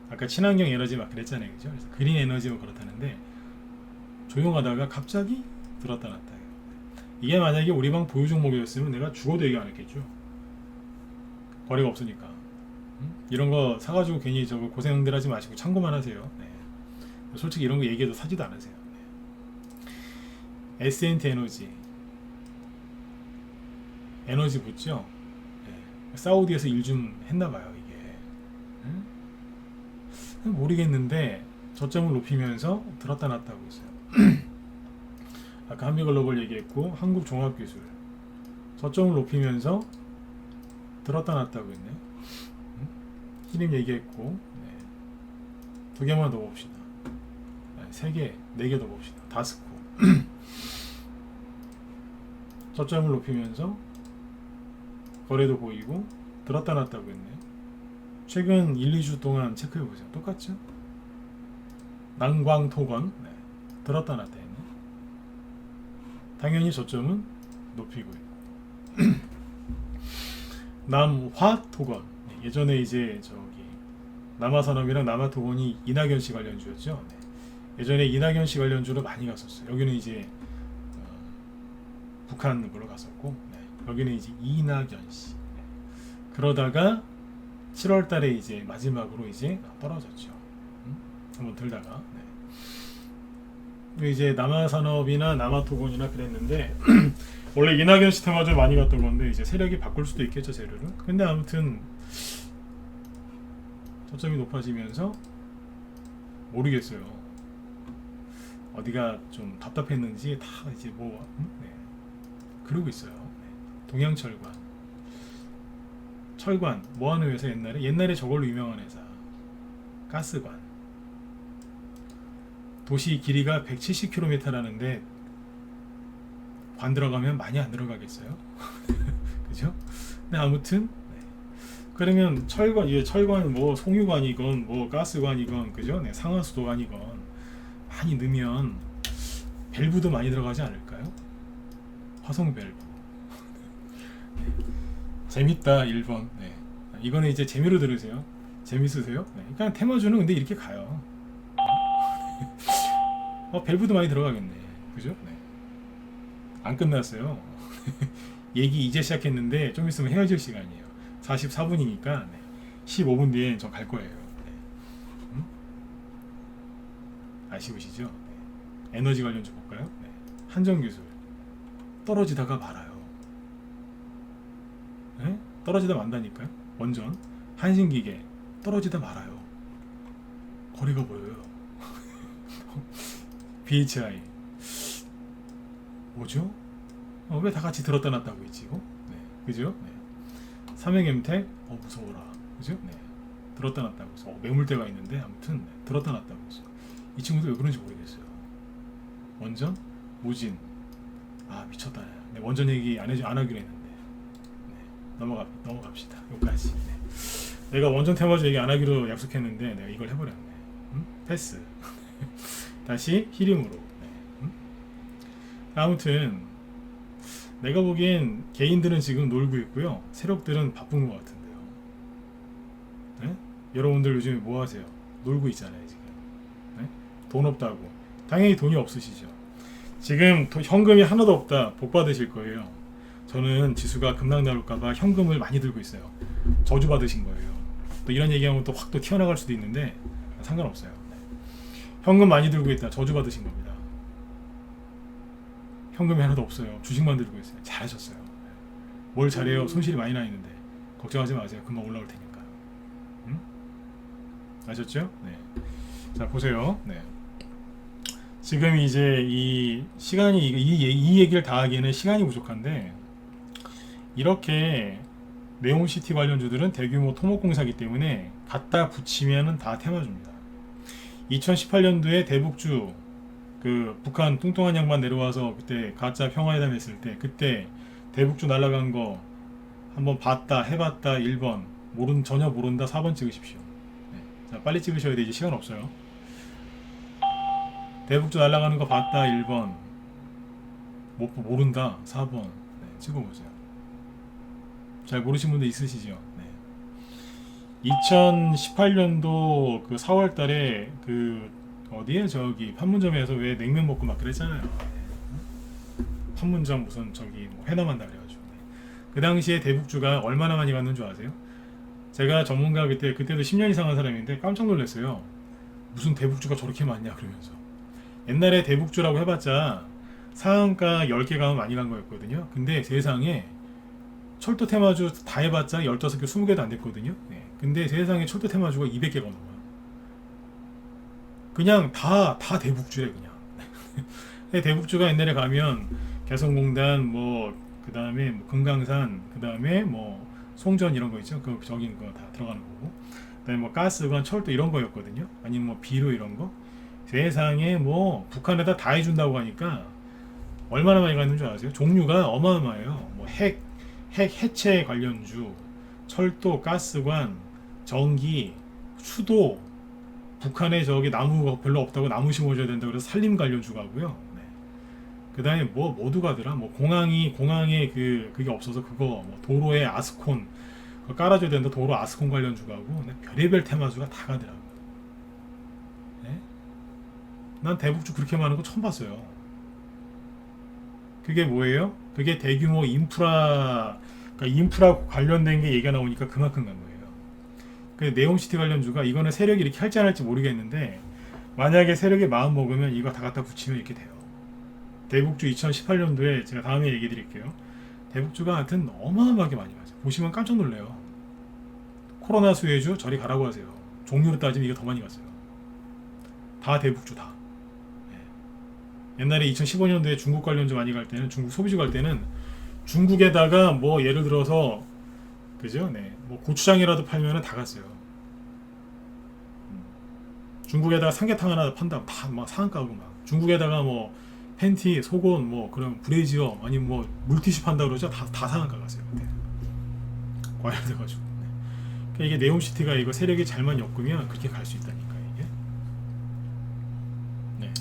아까 친환경 에너지 막 그랬잖아요, 그죠? 그래서 그린 에너지 뭐 그렇다는데 조용하다가 갑자기 들었다 놨다. 이게 만약에 우리 방 보유 종목이었으면 내가 죽어도 얘기 안 했겠죠. 거래가 없으니까. 이런 거 사가지고 괜히 저거 고생들 하지 마시고 참고만 하세요. 네. 솔직히 이런 거 얘기해도 사지도 않으세요. 네. S&T 에너지, 에너지 붙죠. 네. 사우디에서 일 좀 했나봐요 이게. 모르겠는데 저점을 높이면서 들었다 놨다 하고 있어요. 아까 한미글로벌 얘기했고 한국종합기술 저점을 높이면서 들었다 놨다 하고 있네요. 히림 얘기했고, 네. 두 개만 더 봅시다. 세 개, 네 개 더 봅시다. 다스코 저점을 높이면서 거래도 보이고 들었다 놨다 하고 있네요. 최근 1, 2주 동안 체크해 보세요. 똑같죠? 난광토건, 네. 들었다 놨다 했네. 당연히 저점은 높이고 있고. 남화토건, 네. 예전에 이제 저기 남아산업이랑 남아토건이 이낙연 씨 관련주였죠. 네. 예전에 이낙연 씨 관련주로 많이 갔었어요. 여기는 이제 북한으로 갔었고, 네. 여기는 이제 이낙연 씨. 네. 그러다가 7월 달에 이제 마지막으로 이제 떨어졌죠. 한번 들다가. 네. 이제 남아산업이나 남아토건이나 그랬는데 원래 이낙연 씨 테마주 많이 갔던 건데 이제 세력이 바꿀 수도 있겠죠, 재료를. 근데 아무튼 저점이 높아지면서 모르겠어요. 어디가 좀 답답했는지 다 이제 뭐 네. 그러고 있어요. 네. 동양철관, 철관 뭐하는 회사 옛날에 저걸로 유명한 회사. 가스관. 도시 길이가 170km라는데 관 들어가면 많이 안 들어가겠어요? 그죠? 근데 아무튼 네. 그러면 철관, 예, 철관 뭐 송유관이건 뭐 가스관이건 그죠? 네, 상하수도관이건 많이 넣으면 밸브도 많이 들어가지 않을까요? 화성 밸브. 네. 재밌다 1번. 네. 이거는 이제 재미로 들으세요. 재밌으세요? 네. 그러니까 테마주는 근데 이렇게 가요. 밸브도 많이 들어가겠네. 그죠? 네. 안 끝났어요. 얘기 이제 시작했는데 좀 있으면 헤어질 시간이에요. 44분이니까 네. 15분 뒤에 저 갈 거예요. 네. 아쉬우시죠? 네. 에너지 관련주 볼까요? 네. 한정기술 떨어지다가 말아요. 네? 떨어지다 만다니까요. 원전, 한신기계 떨어지다 말아요. 거리가 보여요. BHI 뭐죠? 왜 다 같이 들었다 놨다고 있지 이거? 네, 그죠? 네. 삼행엠텍 무서워라. 그죠? 네. 들었다 놨다고 있어. 매물대가 있는데 아무튼 네. 들었다 놨다고 있어. 이 친구도 왜 그런지 모르겠어요. 원전, 무진. 미쳤다. 네, 원전 얘기 안 하기로 했는데. 네. 넘어갑시다. 여기까지. 네. 내가 원전 테마주 얘기 안 하기로 약속했는데 내가 이걸 해버렸네. 패스. 다시 히림으로. 네. 아무튼 내가 보기엔 개인들은 지금 놀고 있고요. 세력들은 바쁜 것 같은데요. 네? 여러분들 요즘에 뭐 하세요? 놀고 있잖아요 지금. 네? 돈 없다고. 당연히 돈이 없으시죠. 지금 현금이 하나도 없다. 복 받으실 거예요. 저는 지수가 급락 나올까봐 현금을 많이 들고 있어요. 저주 받으신 거예요. 또 이런 얘기하면 또 확 또 튀어나갈 수도 있는데 상관없어요. 네. 현금 많이 들고 있다. 저주 받으신 겁니다. 현금이 하나도 없어요. 주식만 들고 있어요. 잘하셨어요. 뭘 잘해요? 손실이 많이 나 있는데 걱정하지 마세요. 금방 올라올 테니까. 아셨죠? 네. 자 보세요. 네. 지금 이제 이 시간이 이 얘기를 다 하기에는 시간이 부족한데 이렇게 네온시티 관련주들은 대규모 토목공사이기 때문에 갖다 붙이면은 다 테마주입니다. 2018년도에 대북주 그 북한 뚱뚱한 양반 내려와서 그때 가짜 평화회담 했을 때 그때 대북주 날아간 거 한번 봤다 해봤다 1번 전혀 모른다 4번 찍으십시오. 네. 자 빨리 찍으셔야 돼. 이제 시간 없어요. 대북주 날아가는 거 봤다 1번 모른다 4번 찍어보세요. 잘 모르신 분들 있으시죠? 네. 2018년도 그 4월달에 그 어디에 저기 판문점에서 왜 냉면 먹고 막 그랬잖아요. 판문점 무슨 저기 뭐 회남한다 그래가지고. 네. 그 당시에 대북주가 얼마나 많이 갔는 줄 아세요? 제가 전문가 그때도 10년 이상 한 사람인데 깜짝 놀랐어요. 무슨 대북주가 저렇게 많냐 그러면서. 옛날에 대북주라고 해봤자 상한가 10개 가면 많이 간 거였거든요. 근데 세상에 철도 테마주 다 해봤자 15개, 20개도 안 됐거든요. 네. 근데 세상에 철도 테마주가 200개가 넘어요. 그냥 다 대북주래 그냥. 대북주가 옛날에 가면 개성공단 뭐 그 다음에 뭐 금강산 그 다음에 뭐 송전 이런 거 있죠. 그 저긴 거 다 들어가는 거고. 그다음에 뭐 가스관, 철도 이런 거였거든요. 아니면 뭐 비료 이런 거. 세상에 뭐 북한에다 다 해준다고 하니까 얼마나 많이 갔는 줄 아세요? 종류가 어마어마해요. 뭐 해체 관련주, 철도, 가스관, 전기, 수도, 북한에 저기 나무가 별로 없다고 나무 심어줘야 된다 그래서 산림 관련주 가고요. 네. 그 다음에 뭐 모두 가더라. 뭐 공항에 그게 없어서 그거 뭐 도로에 아스콘 그거 깔아줘야 된다 도로 아스콘 관련주 가고 네. 별의별 테마주가 다 가더라고. 네? 난 대북주 그렇게 많은 거 처음 봤어요. 그게 뭐예요? 그게 대규모 인프라, 그러니까 인프라 관련된 게 얘기가 나오니까 그만큼 간 거예요. 그 네옴시티 관련주가 이거는 세력이 이렇게 할지 안 할지 모르겠는데 만약에 세력이 마음 먹으면 이거 다 갖다 붙이면 이렇게 돼요. 대북주 2018년도에 제가 다음에 얘기 드릴게요. 대북주가 하여튼 어마어마하게 많이 가죠. 보시면 깜짝 놀래요. 코로나 수혜주 저리 가라고 하세요. 종류로 따지면 이게 더 많이 갔어요. 다 대북주 다. 옛날에 2015년도에 중국 관련주 많이 갈 때는 중국 소비주 갈 때는 중국에다가 뭐 예를 들어서 그죠? 네. 뭐 고추장이라도 팔면은 다 갔어요. 중국에다가 삼계탕 하나 판다 다 막 상한가고 막 중국에다가 뭐 팬티, 속옷 뭐 그런 브레이지어 아니면 뭐 물티슈 판다 그러죠? 다 상한가 갔어요. 그때. 과열돼가지고. 네. 그러니까 이게 네옴시티가 이거 세력이 잘만 엮으면 그렇게 갈 수 있다니까 이게. 네.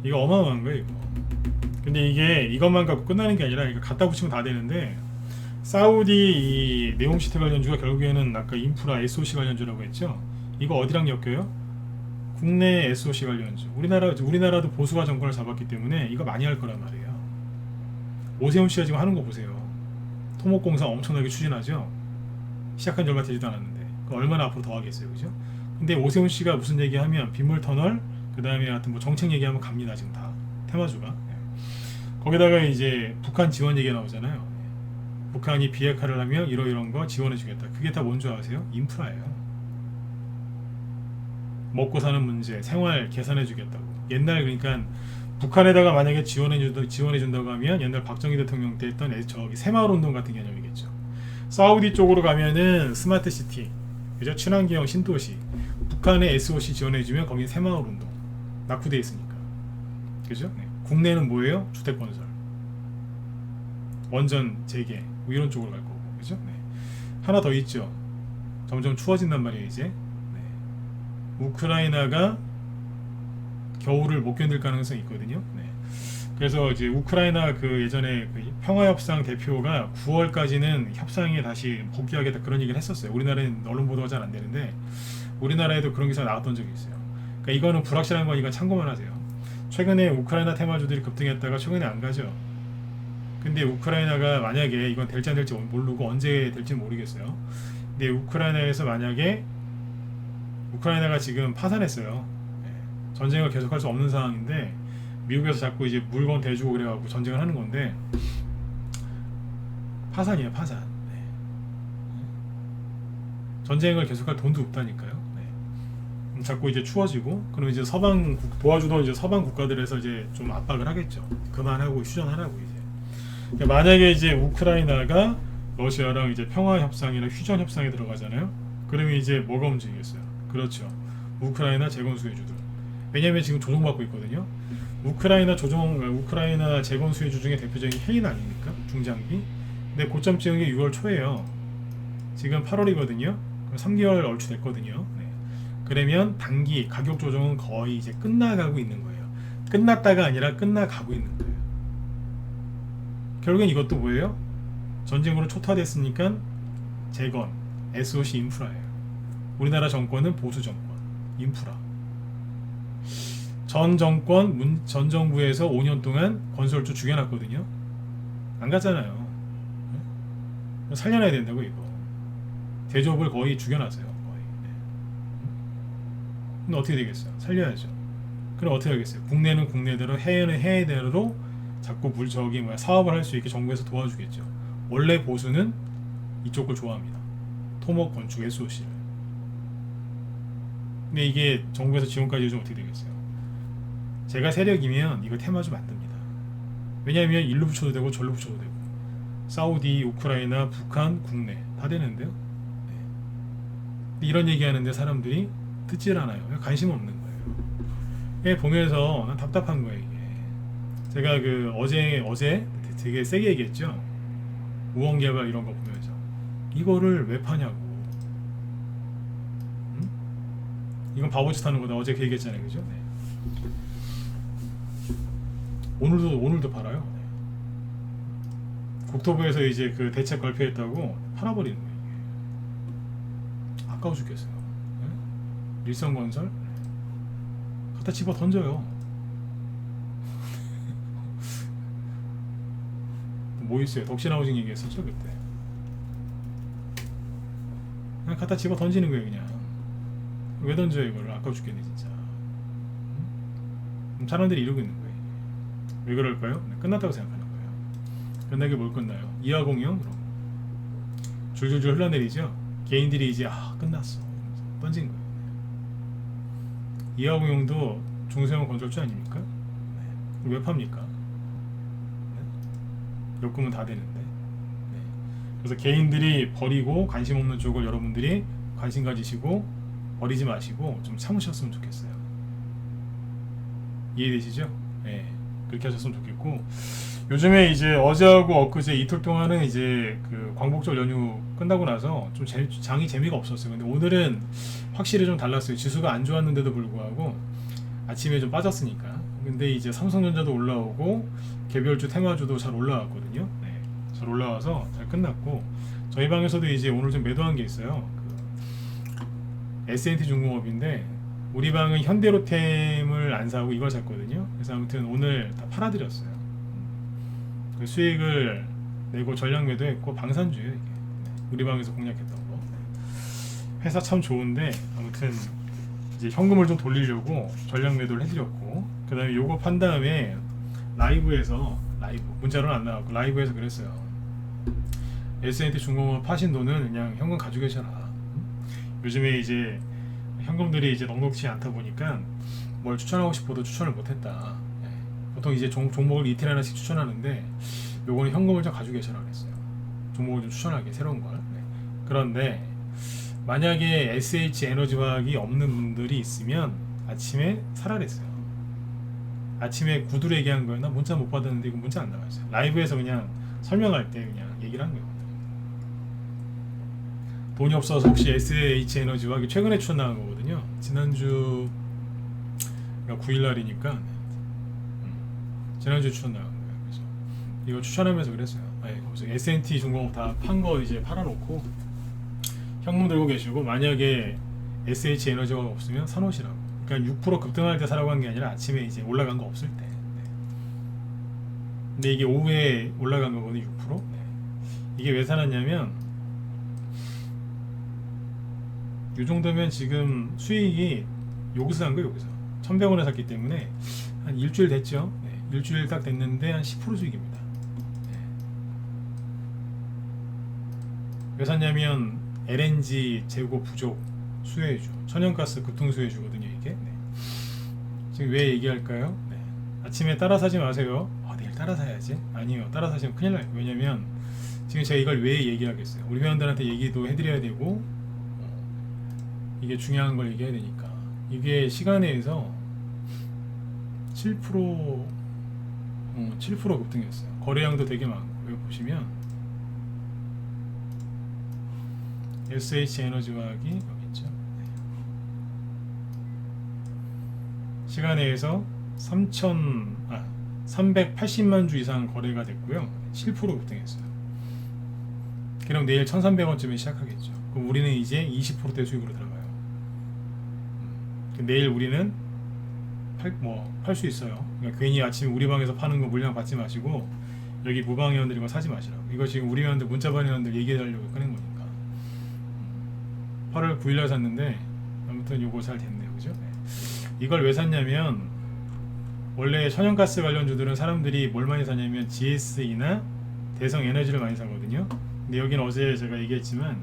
이거 어마어마한 거예요 이거. 근데 이게 이것만 갖고 끝나는 게 아니라 이거 갖다 붙이면 다 되는데 사우디 이 네옴시티 관련주가 결국에는 아까 인프라 SOC 관련주라고 했죠. 이거 어디랑 엮여요? 국내 SOC 관련주. 우리나라도 보수가 정권을 잡았기 때문에 이거 많이 할 거란 말이에요. 오세훈 씨가 지금 하는 거 보세요. 토목공사 엄청나게 추진하죠. 시작한 지 얼마 되지도 않았는데 그 얼마나 앞으로 더 하겠어요, 그죠? 근데 오세훈 씨가 무슨 얘기하면 빗물 터널, 그 다음에 하여튼 뭐 정책 얘기하면 갑니다 지금 다 테마주가. 거기다가 이제 북한 지원 얘기가 나오잖아요. 북한이 비핵화를 하면 이런 거 지원해주겠다. 그게 다 뭔 줄 아세요? 인프라예요. 먹고 사는 문제, 생활 개선해주겠다고. 옛날 그러니까 북한에다가 만약에 지원해준다고 하면 옛날 박정희 대통령 때 했던 저기 새마을운동 같은 개념이겠죠. 사우디 쪽으로 가면은 스마트시티, 그죠? 친환경 신도시. 북한에 SOC 지원해주면 거긴 새마을운동 낙후돼 있으니까, 그죠? 네. 국내는 뭐예요? 주택건설, 원전 재개 뭐 이런 쪽으로 갈 거고, 그죠? 네. 하나 더 있죠. 점점 추워진단 말이에요 이제. 우크라이나가 겨울을 못 견딜 가능성이 있거든요. 네. 그래서 이제 우크라이나 그 예전에 그 평화협상 대표가 9월까지는 협상에 다시 복귀하겠다 그런 얘기를 했었어요. 우리나라는 언론 보도가 잘 안 되는데 우리나라에도 그런 기사가 나왔던 적이 있어요. 그러니까 이거는 불확실한 거니까 참고만 하세요. 최근에 우크라이나 테마주들이 급등했다가 최근에 안 가죠. 근데 우크라이나가 만약에 이건 될지 안 될지 모르고 언제 될지 모르겠어요. 근데 우크라이나에서 만약에 우크라이나가 지금 파산했어요. 전쟁을 계속할 수 없는 상황인데 미국에서 자꾸 이제 물건 대주고 그래갖고 전쟁을 하는 건데 파산이에요, 파산. 네. 전쟁을 계속할 돈도 없다니까요. 네. 자꾸 이제 추워지고 그럼 이제 도와주던 이제 서방 국가들에서 이제 좀 압박을 하겠죠. 그만하고 휴전하라고 이제. 그러니까 만약에 이제 우크라이나가 러시아랑 이제 평화 협상이나 휴전 협상에 들어가잖아요. 그러면 이제 뭐가 움직이겠어요? 그렇죠. 우크라이나 재건 수혜주들. 왜냐하면 지금 조종받고 있거든요. 우크라이나 재건 수혜주 중에 대표적인 헤인 아닙니까? 중장비. 근데 고점 찍은 게 6월 초예요. 지금 8월이거든요. 3개월 얼추 됐거든요. 네. 그러면 단기 가격 조정은 거의 이제 끝나가고 있는 거예요. 끝났다가 아니라 끝나가고 있는 거예요. 결국엔 이것도 뭐예요? 전쟁으로 초토화됐으니까 재건, SOC 인프라예요. 우리나라 정권은 보수 정권, 인프라. 전 정권, 전 정부에서 5년 동안 건설주 죽여놨거든요. 안 갔잖아요. 살려놔야 된다고 이거. 대접을 거의 죽여놨어요. 거의. 네. 근데 어떻게 되겠어요? 살려야죠. 그럼 어떻게 하겠어요? 국내는 국내대로, 해외는 해외대로 자꾸 사업을 할 수 있게 정부에서 도와주겠죠. 원래 보수는 이쪽을 좋아합니다. 토목 건축 SOC를. 근데 이게 정부에서 지원까지 해주면 어떻게 되겠어요? 제가 세력이면 이거 테마 좀 안 듭니다. 왜냐하면 일로 붙여도 되고 절로 붙여도 되고 사우디, 우크라이나, 북한, 국내 다 되는데요. 네. 이런 얘기하는데 사람들이 듣질 않아요. 관심 없는 거예요. 이게 보면서 난 답답한 거예요. 이게 제가 어제 되게 세게 얘기했죠. 우원개발 이런 거 보면서 이거를 왜 파냐고. 응? 이건 바보짓 하는 거다. 어제 그 얘기했잖아요, 그죠? 네. 오늘도 팔아요. 네. 국토부에서 이제 그 대책 발표했다고 팔아버리는 거예요. 이게. 아까워 죽겠어요. 네? 일성건설 갖다 집어 던져요. 뭐 있어요? 덕신하우징 얘기했었죠 그때. 그냥 갖다 집어 던지는 거예요 그냥. 왜 던져요 이거를? 아까워 죽겠네 진짜. 사람들이 이러고 있는 거예요. 왜 그럴까요? 네, 끝났다고 생각하는 거예요. 끝나게 뭘 끝나요? 이하공영 그럼 줄줄줄 흘러내리죠. 개인들이 이제 끝났어 던진 거예요. 이하공영도 중소형 건설주 아닙니까? 네. 왜 팝니까? 네. 요금은 다 되는데. 네. 그래서 개인들이 버리고 관심 없는 쪽을 여러분들이 관심 가지시고 버리지 마시고 좀 참으셨으면 좋겠어요. 이해되시죠? 네. 그렇게 하셨으면 좋겠고, 요즘에 이제 어제하고 엊그제 이틀 동안은 이제 그 광복절 연휴 끝나고 나서 좀 장이 재미가 없었어요. 근데 오늘은 확실히 좀 달랐어요. 지수가 안 좋았는데도 불구하고 아침에 좀 빠졌으니까. 근데 이제 삼성전자도 올라오고 개별주 테마주도 잘 올라왔거든요. 네, 잘 올라와서 잘 끝났고, 저희 방에서도 이제 오늘 좀 매도한 게 있어요. 그 S&T 중공업인데 우리 방은 현대로템을 안 사고 이걸 샀거든요. 그래서 아무튼 오늘 다 팔아드렸어요. 그 수익을 내고 전량 매도했고 방산주예요 이게. 우리 방에서 공략했던 거. 회사 참 좋은데 아무튼 이제 현금을 좀 돌리려고 전량 매도를 해드렸고, 그 다음에 요거 판 다음에 라이브 문자로는 안 나왔고 라이브에서 그랬어요. S&T 중공업 파신 돈은 그냥 현금 가지고 계셔라. 요즘에 이제 현금들이 이제 넉넉치 않다 보니까 뭘 추천하고 싶어도 추천을 못했다. 네. 보통 이제 종목을 이틀 하나씩 추천하는데 요거는 현금을 좀 가지고 계셔라 그랬어요. 종목을 좀 추천하게 새로운 걸. 네. 그런데 만약에 SH에너지화학이 없는 분들이 있으면 아침에 사라 그랬어요. 아침에 구두로 얘기한 거예요. 나 문자 못 받았는데 이거 문자 안 나와있어요. 라이브에서 그냥 설명할 때 그냥 얘기를 한 거예요. 돈이 없어서 혹시 SH에너지화학이 최근에 추천 나간 거거든요. 지난주 9일날이니까 지난주 추천 나간 거예요. 그래서 이거 추천하면서 그랬어요. 그래서 S&T 중공업 다 판 거 이제 팔아놓고 현금 들고 계시고, 만약에 SH에너지화가 없으면 사놓으시라고. 그러니까 6% 급등할 때 사라고 한 게 아니라 아침에 이제 올라간 거 없을 때. 네. 근데 이게 오후에 올라간 거거든요. 6%. 네. 이게 왜 사놨냐면 이 정도면 지금 수익이 여기서 산 거예요. 여기서 1,100원에 샀기 때문에 한 일주일 됐죠. 네, 일주일 딱 됐는데 한 10% 수익입니다. 네. 왜 샀냐면 LNG 재고 부족 수혜주, 천연가스 급등 수혜주거든요 이게. 네. 지금 왜 얘기할까요? 네. 아침에 따라 사지 마세요. 내일 따라 사야지. 아니요, 따라 사시면 큰일 나요. 왜냐면 지금 제가 이걸 왜 얘기하겠어요. 우리 회원들한테 얘기도 해드려야 되고, 이게 중요한 걸 얘기해야 되니까. 이게 시간에 의해서 7% 급등했어요. 거래량도 되게 많고. 여기 보시면 SH에너지화학이 여기 있죠. 시간에 의해서 380만 주 이상 거래가 됐고요. 7% 급등했어요. 그럼 내일 1,300원쯤에 시작하겠죠. 그럼 우리는 이제 20%대 수익으로 들어가요. 내일 우리는 팔 수 있어요. 그러니까 괜히 아침에 우리 방에서 파는 거 물량 받지 마시고 여기 무방 회원들 이거 사지 마시라고. 이거 지금 우리 회원들 문자반 회원들 얘기해달라고 꺼낸 거니까. 8월 9일날 샀는데 아무튼 요거 잘 됐네요. 그죠? 네. 이걸 왜 샀냐면 원래 천연가스 관련주들은 사람들이 뭘 많이 사냐면 GSE나 대성에너지를 많이 사거든요. 근데 여기는 어제 제가 얘기했지만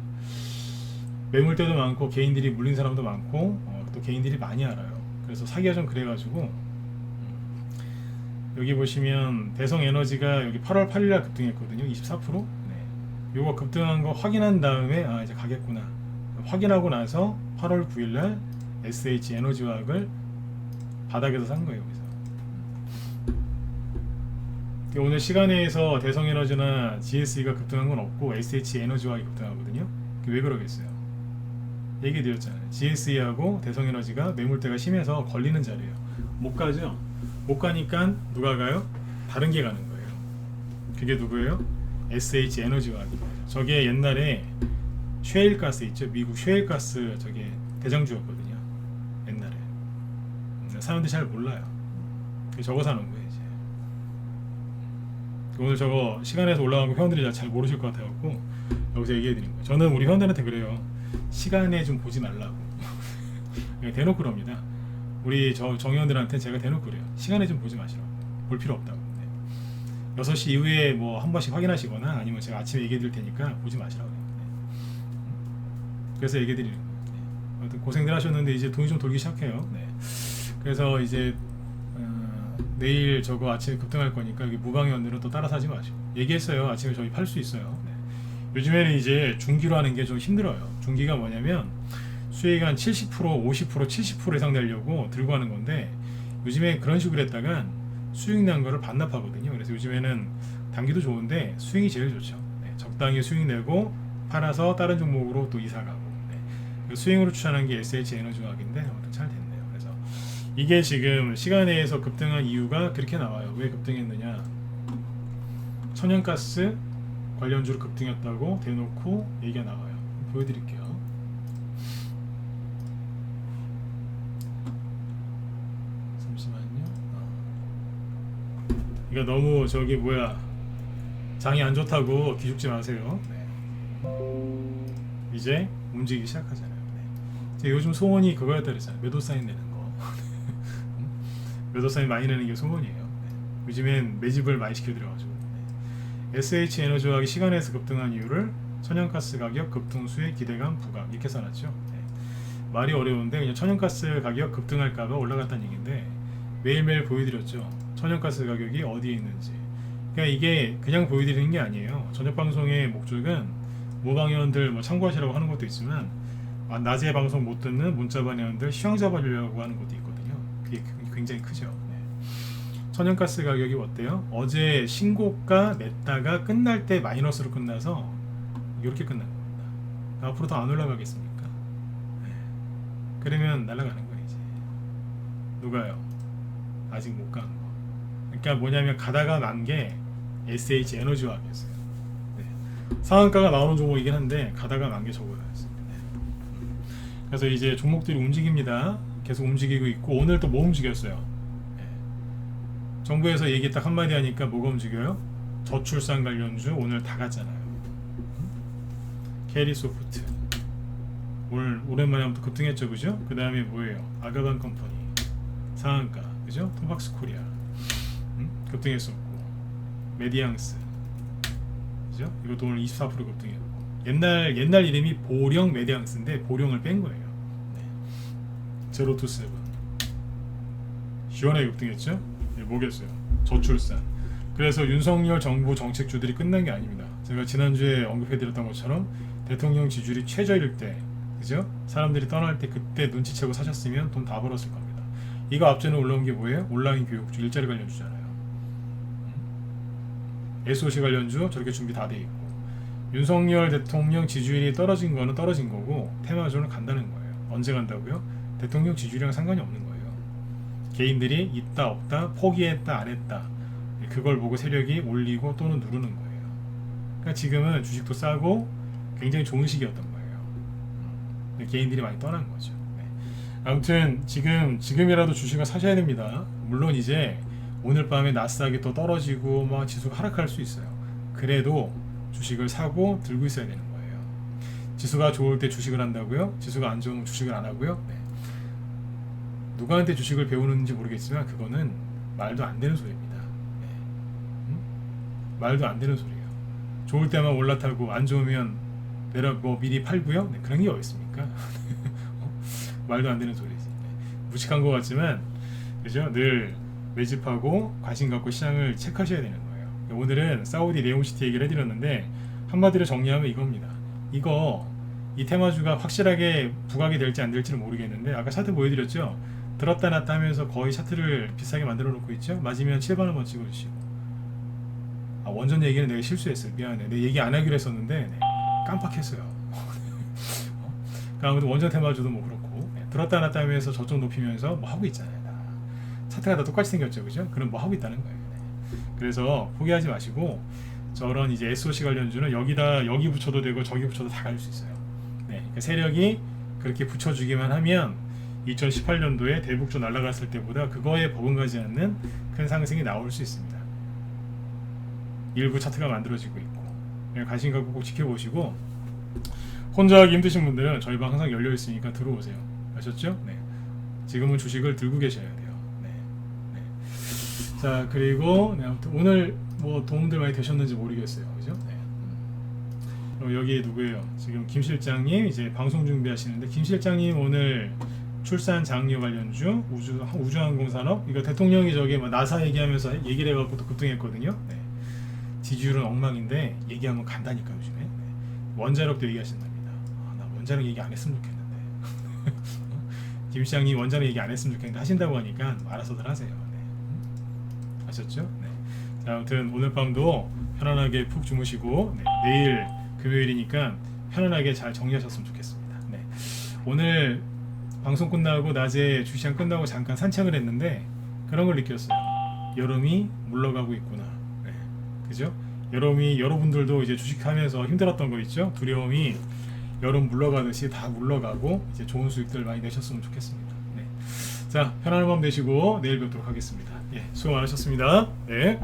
매물대도 많고 개인들이 물린 사람도 많고 또 개인들이 많이 알아요. 그래서 사기가 좀 그래가지고 여기 보시면 대성에너지가 여기 8월 8일날 급등했거든요. 24%. 네. 요거 급등한 거 확인한 다음에 이제 가겠구나. 확인하고 나서 8월 9일날 SH에너지화학을 바닥에서 산 거예요. 여기서. 오늘 시간에서 대성에너지나 GSE가 급등한 건 없고 SH에너지화학이 급등하거든요. 왜 그러겠어요? 얘기 드렸잖아요. GSE하고 대성에너지가 매물대가 심해서 걸리는 자리예요. 못 가죠? 못 가니까 누가 가요? 다른 게 가는 거예요. 그게 누구예요? SH에너지화학인 거죠. 저게 옛날에 쉐일가스 있죠? 미국 쉐일가스 저게 대장주였거든요. 옛날에. 사람들이 잘 몰라요. 저거 사는 거예요. 이제. 오늘 저거 시간에서 올라간 거 회원들이 잘 모르실 것 같아갖고 여기서 얘기해드린 거예요. 저는 우리 회원들한테 그래요. 시간에 좀 보지 말라고. 대놓고 그럽니다. 우리 정회원들한테 제가 대놓고 그래요. 시간에 좀 보지 마시라고. 볼 필요 없다고. 네. 6시 이후에 뭐 한 번씩 확인하시거나 아니면 제가 아침에 얘기해 드릴 테니까 보지 마시라고. 네. 그래서 얘기해 드리는 거예요. 네. 아무튼 고생들 하셨는데 이제 돈이 좀 돌기 시작해요. 네. 그래서 이제 내일 저거 아침에 급등할 거니까 여기 무방회원들은 또 따라 사지 마시고 얘기했어요. 아침에 저희 팔 수 있어요. 네. 요즘에는 이제 중기로 하는 게 좀 힘들어요. 중기가 뭐냐면 수익 한 70%, 50%, 70% 이상 내려고 들고 하는 건데 요즘에 그런 식으로 했다가 수익 난 거를 반납하거든요. 그래서 요즘에는 단기도 좋은데 수익이 제일 좋죠. 네. 적당히 수익 내고 팔아서 다른 종목으로 또 이사 가고. 네. 수익으로 추천한 게 SH에너지화학인데 아무튼 잘 됐네요. 그래서 이게 지금 시간에서 급등한 이유가 그렇게 나와요. 왜 급등했느냐? 천연가스 관련주로 급등했다고 대놓고 얘기가 나와요. 보여드릴게요. 잠시만요. 이거 너무 저기 뭐야 장이 안 좋다고 기죽지 마세요. 네. 이제 움직이기 시작하잖아요. 네. 요즘 소원이 그거였다 그랬잖아요. 매도 사인 내는 거. 매도 사인 많이 내는 게 소원이에요. 네. 요즘엔 매집을 많이 시켜드려가지고. SH에너지화학이 시간에서 급등한 이유를 천연가스 가격 급등 수의 기대감 부각 이렇게 써놨죠. 네. 말이 어려운데 그냥 천연가스 가격 급등할까봐 올라갔다는 얘기인데 매일매일 보여드렸죠. 천연가스 가격이 어디에 있는지. 그러니까 이게 그냥 보여드리는 게 아니에요. 저녁 방송의 목적은 무방회원들 뭐 참고하시라고 하는 것도 있지만 낮에 방송 못 듣는 문자반 회원들 시황 잡아주려고 하는 것도 있거든요. 그게 굉장히 크죠. 네. 천연가스 가격이 어때요? 어제 신고가 냈다가 끝날 때 마이너스로 끝나서 이렇게 끝난 겁니다. 앞으로 더 안 올라가겠습니까? 네. 그러면 날아가는 거예요. 이제 누가요? 아직 못 간 거. 그러니까 뭐냐면 가다가 난 게 SH에너지화학이었어요. 네. 상한가가 나오는 종목이긴 한데 가다가 난 게 저거였어요. 네. 그래서 이제 종목들이 움직입니다. 계속 움직이고 있고 오늘 또 뭐 움직였어요? 정부에서 얘기 딱 한마디 하니까 뭐가 움직여요? 저출산 관련주 오늘 다 갔잖아요. 캐리소프트 오늘 오랜만에 한번 급등했죠, 그죠? 그 다음에 뭐예요? 아가반 컴퍼니 상한가, 그죠? 토박스 코리아 급등했었고 메디앙스, 그죠? 이것도 오늘 24% 급등했고 옛날 이름이 보령 메디앙스인데 보령을 뺀 거예요. 네. 제로투세븐 시원하게 급등했죠? 뭐겠어요? 저출산. 그래서 윤석열 정부 정책주들이 끝난 게 아닙니다. 제가 지난주에 언급해드렸던 것처럼 대통령 지지율이 최저일 때, 그죠? 사람들이 떠날 때 그때 눈치채고 사셨으면 돈 다 벌었을 겁니다. 이거 앞전에 올라온 게 뭐예요? 온라인 교육주, 일자리 관련주잖아요. SOC 관련주 저렇게 준비 다 돼 있고 윤석열 대통령 지지율이 떨어진 거는 떨어진 거고 테마주는 간다는 거예요. 언제 간다고요? 대통령 지지율이랑 상관이 없는 거예요. 개인들이 있다 없다 포기했다 안 했다 그걸 보고 세력이 올리고 또는 누르는 거예요. 그러니까 지금은 주식도 싸고 굉장히 좋은 시기였던 거예요. 개인들이 많이 떠난 거죠. 네. 아무튼 지금이라도 주식을 사셔야 됩니다. 물론 이제 오늘 밤에 나스닥이 또 떨어지고 막 지수가 하락할 수 있어요. 그래도 주식을 사고 들고 있어야 되는 거예요. 지수가 좋을 때 주식을 한다고요? 지수가 안 좋으면 주식을 안 하고요? 네. 누구한테 주식을 배우는지 모르겠지만 그거는 말도 안 되는 소리입니다. 네. 말도 안 되는 소리예요. 좋을 때만 올라타고 안 좋으면 내가 뭐 미리 팔고요? 네, 그런 게 어디 있습니까? 말도 안 되는 소리지. 네. 무식한 것 같지만 그죠? 늘 매집하고 관심 갖고 시장을 체크하셔야 되는 거예요. 오늘은 사우디 네옴시티 얘기를 해드렸는데 한마디로 정리하면 이겁니다. 이 테마주가 확실하게 부각이 될지 안 될지는 모르겠는데 아까 차트 보여드렸죠? 들었다 놨다 하면서 거의 차트를 비싸게 만들어 놓고 있죠? 맞으면 7번 한번 찍어주시고. 원전 얘기는 내가 실수했어요. 미안해. 내가 얘기 안 하기로 했었는데 네, 깜빡했어요. 아무튼 원전 테마주도 뭐 그렇고 네, 들었다 놨다 하면서 저쪽 높이면서 뭐 하고 있잖아요. 차트가 다 똑같이 생겼죠, 그죠? 그럼 뭐 하고 있다는 거예요. 네. 그래서 포기하지 마시고 저런 이제 SOC 관련주는 여기 붙여도 되고 저기 붙여도 다 갈 수 있어요. 네, 그러니까 세력이 그렇게 붙여주기만 하면 2018년도에 대북조 날아갔을 때보다 그거에 버금가지 않는 큰 상승이 나올 수 있습니다. 일부 차트가 만들어지고 있고 관심 갖고 꼭 지켜보시고 혼자 하기 힘드신 분들은 저희 방 항상 열려 있으니까 들어오세요. 아셨죠? 네. 지금은 주식을 들고 계셔야 돼요. 네. 네. 자 그리고 네, 아무튼 오늘 뭐 도움들 많이 되셨는지 모르겠어요. 그죠? 네. 그럼 여기 누구예요? 지금 김 실장님 이제 방송 준비하시는데 김 실장님 오늘 출산 장려 관련주 우주항공산업 이거 대통령이 저기 뭐 나사 얘기하면서 얘기를 해갖고 또 급등했거든요. 네. 지지율은 엉망인데 얘기하면 간다니까 요즘에. 네. 원자력도 얘기하신답니다. 나 원자력 얘기 안 했으면 좋겠는데. 김 시장님 원자력 얘기 안 했으면 좋겠는데 하신다고 하니까 알아서들 하세요. 네. 아셨죠? 네. 자, 아무튼 오늘 밤도 편안하게 푹 주무시고 네. 내일 금요일이니까 편안하게 잘 정리하셨으면 좋겠습니다. 네. 오늘 방송 끝나고 낮에 주시장 끝나고 잠깐 산책을 했는데 그런 걸 느꼈어요. 여름이 물러가고 있구나. 네. 그죠? 여러분들도 이제 주식하면서 힘들었던 거 있죠? 두려움이 여름 물러가듯이 다 물러가고 이제 좋은 수익들 많이 내셨으면 좋겠습니다. 네. 자, 편안한 밤 되시고 내일 뵙도록 하겠습니다. 예, 수고 많으셨습니다. 네.